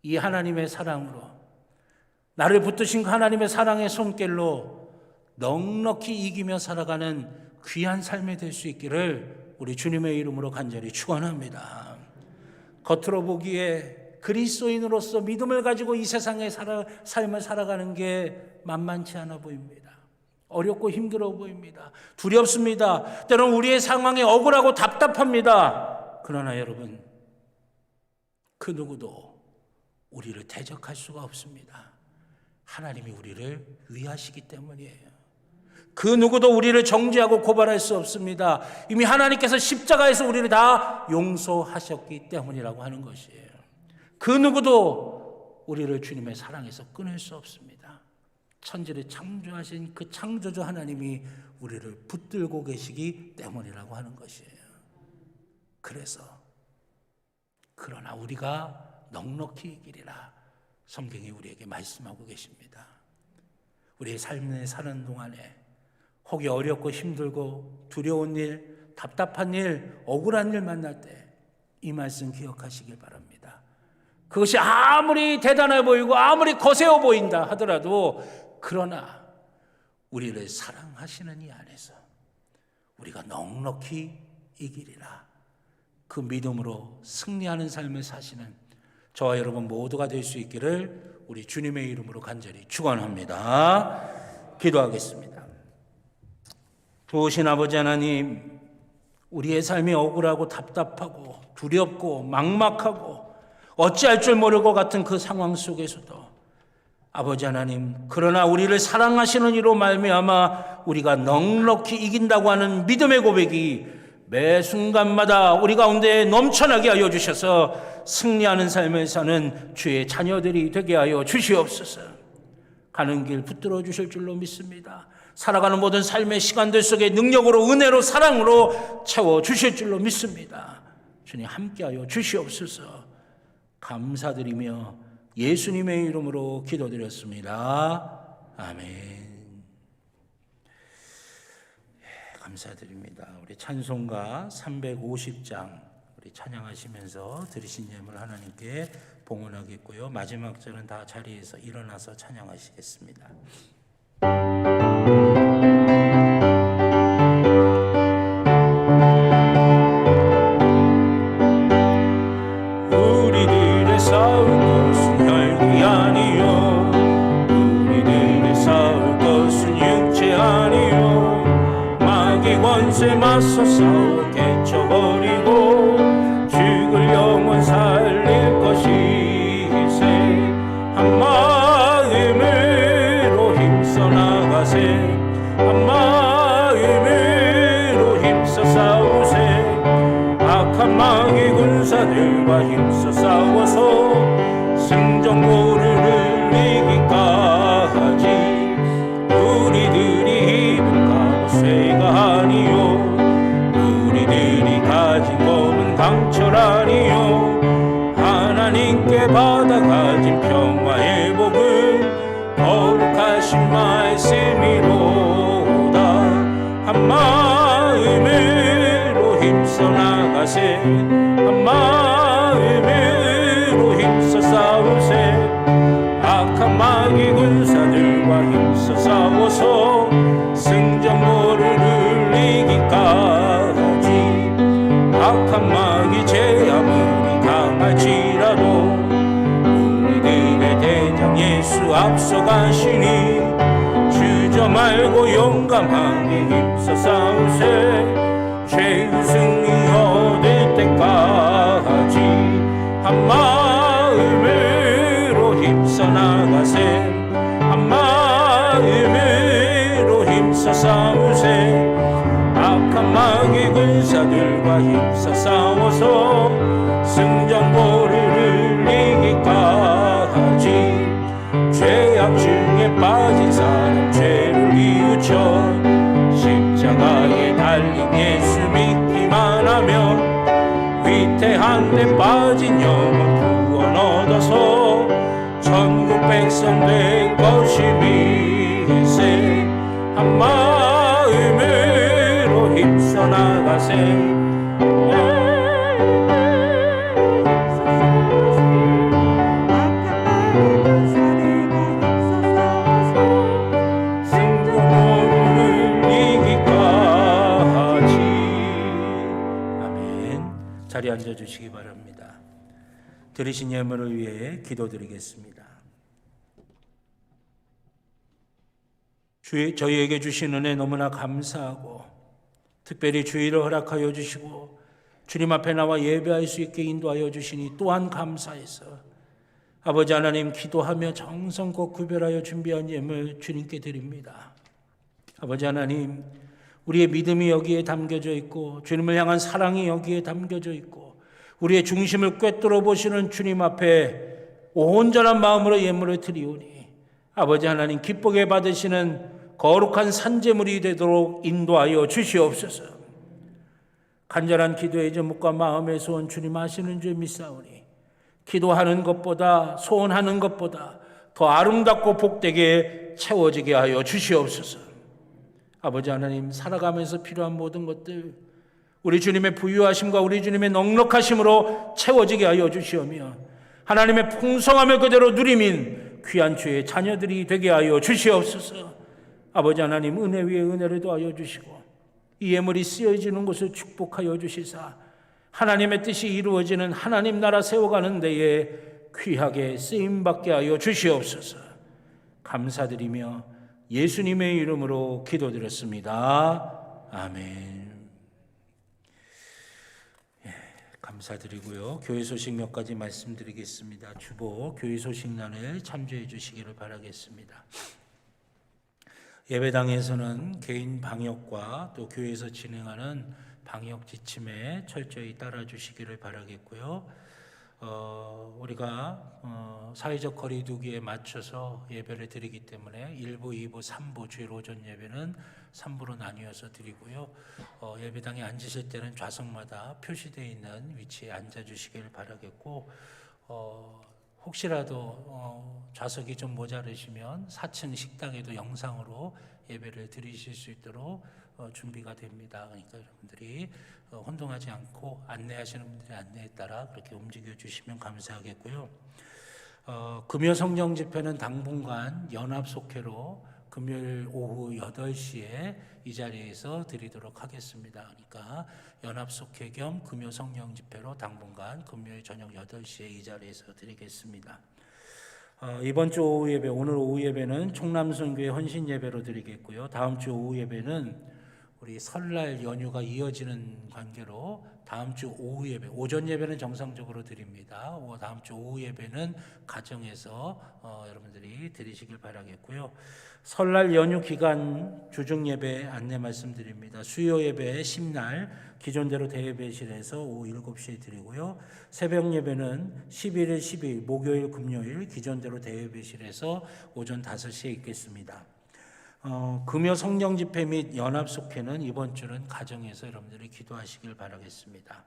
이 하나님의 사랑으로 나를 붙드신 그 하나님의 사랑의 손길로 넉넉히 이기며 살아가는 귀한 삶이 될 수 있기를 우리 주님의 이름으로 간절히 축원합니다. 겉으로 보기에 그리스도인으로서 믿음을 가지고 이 세상의 삶을 살아가는 게 만만치 않아 보입니다. 어렵고 힘들어 보입니다. 두렵습니다. 때로는 우리의 상황이 억울하고 답답합니다. 그러나 여러분, 그 누구도 우리를 대적할 수가 없습니다. 하나님이 우리를 위하시기 때문이에요. 그 누구도 우리를 정죄하고 고발할 수 없습니다. 이미 하나님께서 십자가에서 우리를 다 용서하셨기 때문이라고 하는 것이에요. 그 누구도 우리를 주님의 사랑에서 끊을 수 없습니다. 천지를 창조하신 그 창조주 하나님이 우리를 붙들고 계시기 때문이라고 하는 것이에요. 그래서 그러나 우리가 넉넉히 이기리라 성경이 우리에게 말씀하고 계십니다. 우리의 삶에 사는 동안에 혹이 어렵고 힘들고 두려운 일, 답답한 일, 억울한 일 만날 때 이 말씀 기억하시길 바랍니다. 그것이 아무리 대단해 보이고 아무리 거세어 보인다 하더라도 그러나 우리를 사랑하시는 이 안에서 우리가 넉넉히 이기리라. 그 믿음으로 승리하는 삶을 사시는 저와 여러분 모두가 될 수 있기를 우리 주님의 이름으로 간절히 축원합니다. 기도하겠습니다. 좋으신 아버지 하나님, 우리의 삶이 억울하고 답답하고 두렵고 막막하고 어찌할 줄 모를 것 같은 그 상황 속에서도 아버지 하나님, 그러나 우리를 사랑하시는 이로 말미암아 우리가 넉넉히 이긴다고 하는 믿음의 고백이 매 순간마다 우리 가운데 넘쳐나게 하여 주셔서 승리하는 삶을 사는 주의 자녀들이 되게 하여 주시옵소서. 가는 길 붙들어 주실 줄로 믿습니다. 살아가는 모든 삶의 시간들 속에 능력으로, 은혜로, 사랑으로 채워 주실 줄로 믿습니다. 주님 함께하여 주시옵소서. 감사드리며 예수님의 이름으로 기도드렸습니다. 아멘. 감사드립니다. 우리 찬송가 350장 우리 찬양하시면서 드리신 예물 하나님께 봉헌하겠고요. 마지막 절은 다 자리에서 일어나서 찬양하시겠습니다. 우리들의 싸울 것은 혈기 아니요, 우리들의 싸울 것은 육체 아니요, 마귀 권세 맞서 싸워 깨쳐버리고 죽을 영혼 살릴 것이세. 한 마음으로 힘써 나가세, 한 마음으로 힘써 싸우세. 악한 마귀 군사들과 힘써 싸워서 승전보를 이기까지. 우리들이 입은 갑옷쇠가 아니요, 우리들이 가진 검은 강철 아니요, 하나님께 받아가진 평화의 복은 거룩하신 말씀이로다. 한 마음으로 힘써 나가세, 한 마음으로 힘써 싸우세. 악한 마귀 군사들과 힘써 싸워서 승전보를 이기까지. 악한 마귀 제 아무리 강할지라도 우리들의 대장 예수 앞서가시니 주저 말고 용감하게 힘써 싸우세. 죄의 승리 얻을 때까지 한 마음으로 힘써 나가세, 한 마음으로 힘써 싸우세. 악한 마귀 군사들과 힘써 싸워서 승전보를 이기까지. 죄악 중에 빠진 사람 죄를 뉘우쳐 십자가에 달린 예수 믿기만 하면 위태한 데 빠진 영혼 구원 얻어서 천국 백성 된 것임이세. 한 마음으로 힘써 나가세. 자리에 앉아주시기 바랍니다. 드리신 예물을 위해 기도드리겠습니다. 저희에게 주신 은혜 너무나 감사하고 특별히 주의를 허락하여 주시고 주님 앞에 나와 예배할 수 있게 인도하여 주시니 또한 감사해서 아버지 하나님 기도하며 정성껏 구별하여 준비한 예물 주님께 드립니다. 아버지 하나님, 우리의 믿음이 여기에 담겨져 있고 주님을 향한 사랑이 여기에 담겨져 있고 우리의 중심을 꿰뚫어 보시는 주님 앞에 온전한 마음으로 예물을 드리오니 아버지 하나님 기쁘게 받으시는 거룩한 산제물이 되도록 인도하여 주시옵소서. 간절한 기도의 제목과 마음의 소원 주님 아시는 줄 믿사오니 기도하는 것보다 소원하는 것보다 더 아름답고 복되게 채워지게 하여 주시옵소서. 아버지 하나님, 살아가면서 필요한 모든 것들 우리 주님의 부유하심과 우리 주님의 넉넉하심으로 채워지게 하여 주시오며 하나님의 풍성함을 그대로 누리민 귀한 주의 자녀들이 되게 하여 주시옵소서. 아버지 하나님, 은혜 위에 은혜를 더하여 주시고 이 예물이 쓰여지는 것을 축복하여 주시사 하나님의 뜻이 이루어지는 하나님 나라 세워가는 데에 귀하게 쓰임받게 하여 주시옵소서. 감사드리며 예수님의 이름으로 기도드렸습니다. 아멘. 감사드리고요. 교회 소식 몇 가지 말씀드리겠습니다. 주보 교회 소식란을 참조해 주시기를 바라겠습니다. 예배당에서는 개인 방역과 또 교회에서 진행하는 방역 지침에 철저히 따라 주시기를 바라겠고요. 우리가 사회적 거리 두기에 맞춰서 예배를 드리기 때문에 1부, 2부, 3부 주일 오전 예배는 3부로 나뉘어서 드리고요. 예배당에 앉으실 때는 좌석마다 표시되어 있는 위치에 앉아 주시기를 바라겠고 혹시라도 좌석이 좀 모자르시면 4층 식당에도 영상으로 예배를 드리실 수 있도록 준비가 됩니다. 그러니까 여러분들이 혼동하지 않고 안내하시는 분들의 안내에 따라 그렇게 움직여 주시면 감사하겠고요. 금요 성령 집회는 당분간 연합 속회로 금요일 오후 8시에 이 자리에서 드리도록 하겠습니다. 그러니까 연합 속회 겸 금요 성령 집회로 당분간 금요일 저녁 8시에 이 자리에서 드리겠습니다. 이번 주 오후 예배, 오늘 오후 예배는 총남선교회 헌신 예배로 드리겠고요. 다음 주 오후 예배는 우리 설날 연휴가 이어지는 관계로 다음 주 오후 예배, 오전 예배는 정상적으로 드립니다. 다음 주 오후 예배는 가정에서 여러분들이 드리시길 바라겠고요. 설날 연휴 기간 주중 예배 안내 말씀드립니다. 수요 예배 10날 기존대로 대예배실에서 오후 7시에 드리고요. 새벽 예배는 11일, 12일 목요일, 금요일 기존대로 대예배실에서 오전 5시에 있겠습니다. 금요 성령 집회 및 연합 속회는 이번 주는 가정에서 여러분들이 기도하시길 바라겠습니다.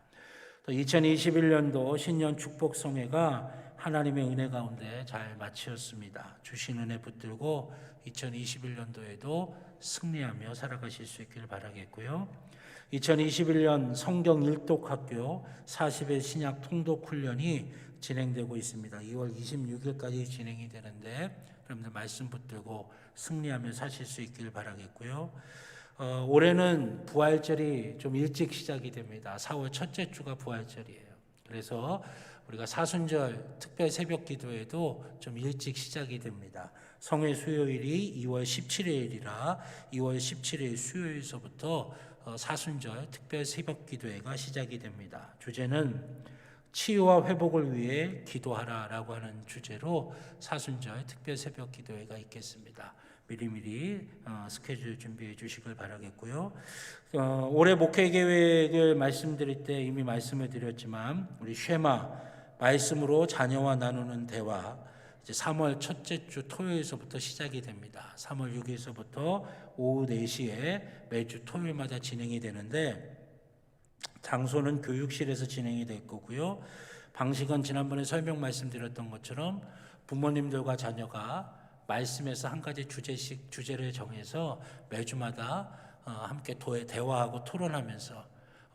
또 2021년도 신년 축복 성회가 하나님의 은혜 가운데 잘 마치었습니다. 주신 은혜 붙들고 2021년도에도 승리하며 살아가실 수 있기를 바라겠고요. 2021년 성경 일독학교 40일 신약 통독 훈련이 진행되고 있습니다. 2월 26일까지 진행이 되는데 여러분들 말씀 붙들고 승리하며 사실 수 있기를 바라겠고요. 올해는 부활절이 좀 일찍 시작이 됩니다. 4월 첫째 주가 부활절이에요. 그래서 우리가 사순절 특별 새벽 기도에도 좀 일찍 시작이 됩니다. 성회 수요일이 2월 17일이라 2월 17일 수요일서부터 사순절 특별 새벽 기도회가 시작이 됩니다. 주제는 치유와 회복을 위해 기도하라라고 하는 주제로 사순절 특별 새벽 기도회가 있겠습니다. 미리미리 스케줄 준비해 주시길 바라겠고요. 올해 목회 계획을 말씀드릴 때 이미 말씀을 드렸지만 우리 쉐마 말씀으로 자녀와 나누는 대화 이제 3월 첫째 주 토요일서부터 시작이 됩니다. 3월 6일서부터 오후 4시에 매주 토요일마다 진행이 되는데 장소는 교육실에서 진행이 될 거고요. 방식은 지난번에 설명 말씀드렸던 것처럼 부모님들과 자녀가 말씀에서 한 가지 주제를 정해서 매주마다 함께 대화하고 토론하면서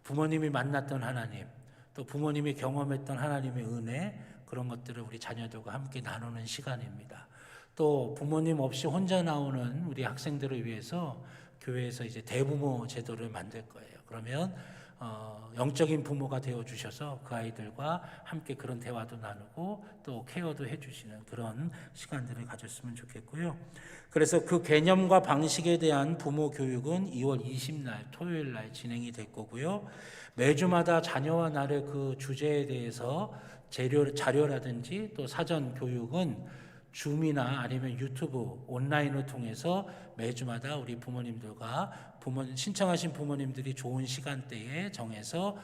부모님이 만났던 하나님, 또 부모님이 경험했던 하나님의 은혜, 그런 것들을 우리 자녀들과 함께 나누는 시간입니다. 또 부모님 없이 혼자 나오는 우리 학생들을 위해서 교회에서 이제 대부모 제도를 만들 거예요. 그러면 영적인 부모가 되어주셔서 그 아이들과 함께 그런 대화도 나누고 또 케어도 해주시는 그런 시간들을 가졌으면 좋겠고요. 그래서 그 개념과 방식에 대한 부모 교육은 2월 20날 토요일 날 진행이 될 거고요. 매주마다 자녀와 나를 그 주제에 대해서 자료라든지 또 사전 교육은 줌이나 아니면 유튜브 온라인을 통해서 매주마다 우리 부모님들과 신청하신 부모님들이 좋은 시간대에 정해서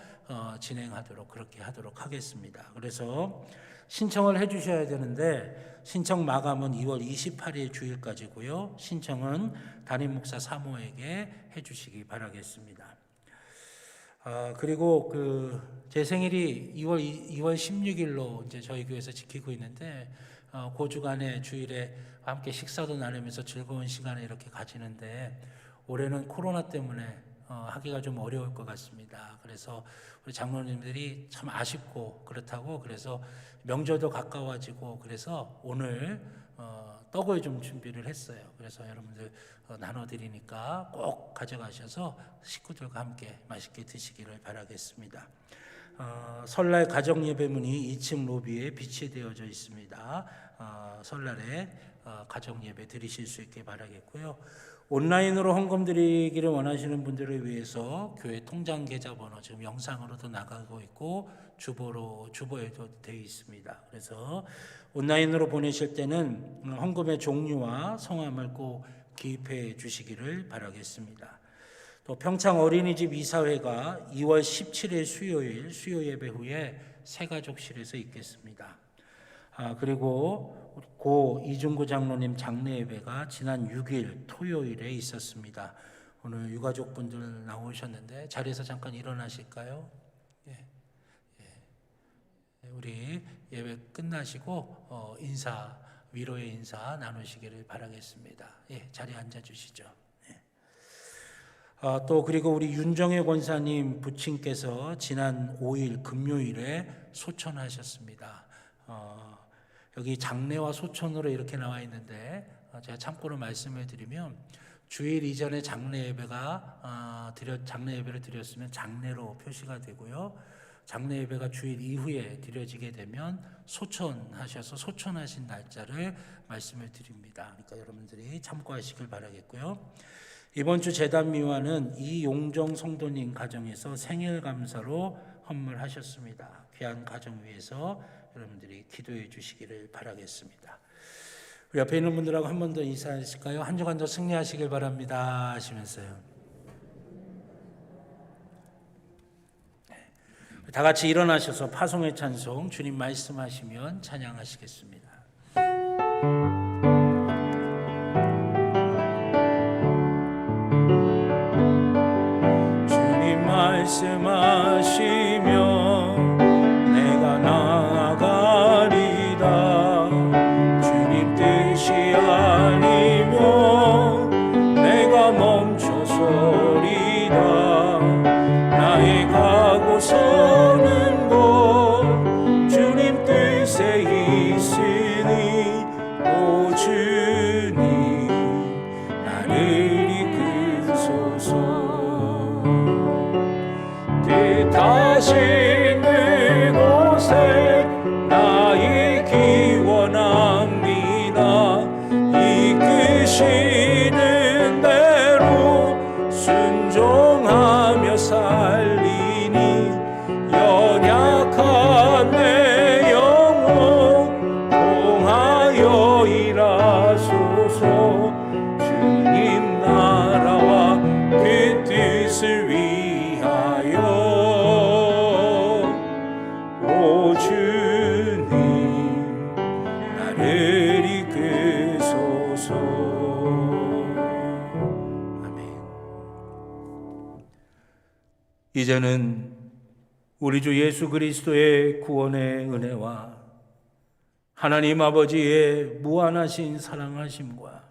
진행하도록 그렇게 하도록 하겠습니다. 그래서 신청을 해주셔야 되는데 신청 마감은 2월 28일 주일까지고요. 신청은 담임 목사 사모에게 해주시기 바라겠습니다. 그리고 제 생일이 2월 16일로 이제 저희 교회에서 지키고 있는데 그 주간에 주일에 함께 식사도 나누면서 즐거운 시간을 이렇게 가지는데 올해는 코로나 때문에 하기가 좀 어려울 것 같습니다. 그래서 우리 장로님들이 참 아쉽고 그렇다고 그래서 명절도 가까워지고 그래서 오늘 떡을 좀 준비를 했어요. 그래서 여러분들 나눠드리니까 꼭 가져가셔서 식구들과 함께 맛있게 드시기를 바라겠습니다. 설날 가정 예배문이 2층 로비에 비치되어져 있습니다. 설날에 가정 예배 드리실 수 있게 바라겠고요. 온라인으로 헌금 드리기를 원하시는 분들을 위해서 교회 통장 계좌번호 지금 영상으로도 나가고 있고 주보에도 되어 있습니다. 그래서 온라인으로 보내실 때는 헌금의 종류와 성함을 꼭 기입해 주시기를 바라겠습니다. 또 평창 어린이집 이사회가 2월 17일 수요일 수요 예배 후에 새가족실에서 있겠습니다. 그리고 고 이중구 장로님 장례 예배가 지난 6일 토요일에 있었습니다. 오늘 유가족분들 나오셨는데 자리에서 잠깐 일어나실까요? 우리 예배 끝나시고 위로의 인사 나누시기를 바라겠습니다. 자리에 앉아주시죠. 또 그리고 우리 윤정혜 권사님 부친께서 지난 5일 금요일에 소천하셨습니다. 여기 장례와 소천으로 이렇게 나와 있는데 제가 참고로 말씀을 드리면 주일 이전에 장례 예배를 드렸으면 장례로 표시가 되고요. 장례 예배가 주일 이후에 드려지게 되면 소천하신 날짜를 말씀을 드립니다. 그러니까 여러분들이 참고하시길 바라겠고요. 이번 주 제단 미화는 이용정 성도님 가정에서 생일 감사로 헌물하셨습니다. 귀한 가정 위해서 여러분들이 기도해 주시기를 바라겠습니다. 우리 옆에 있는 분들하고 한 번 더 인사하실까요? 한 주간 더 승리하시길 바랍니다 하시면서요. 다 같이 일어나셔서 파송의 찬송 주님 말씀하시면 찬양하시겠습니다. 주님 말씀하시면 내가 나아가리다. 주님 뜻이 아니면 내가 멈춰서리다. 나의 가고서는 곳 주님 뜻에 있으니 오 주님 나를 이끄소서. 뜻하신 그곳에 나의 기원합니다. 이끄시는 대로 순종하며 살리니 연약한 내 영혼 통하여 일하소서. 주님 나라와 그 뜻을 위하여 오 주님 나를 이끄소서. 아멘. 이제는 우리 주 예수 그리스도의 구원의 은혜와 하나님 아버지의 무한하신 사랑하심과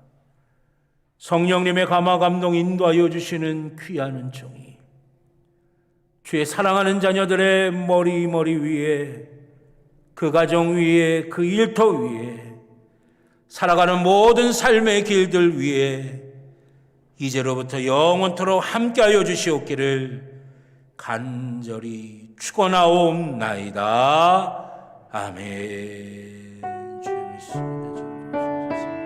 성령님의 감화 감동 인도하여 주시는 귀한 은총이 주의 사랑하는 자녀들의 머리 위에, 그 가정 위에, 그 일터 위에, 살아가는 모든 삶의 길들 위에 이제로부터 영원토록 함께하여 주시옵기를 간절히 축원하옵나이다. 아멘. 주의 말씀입니다. 주님.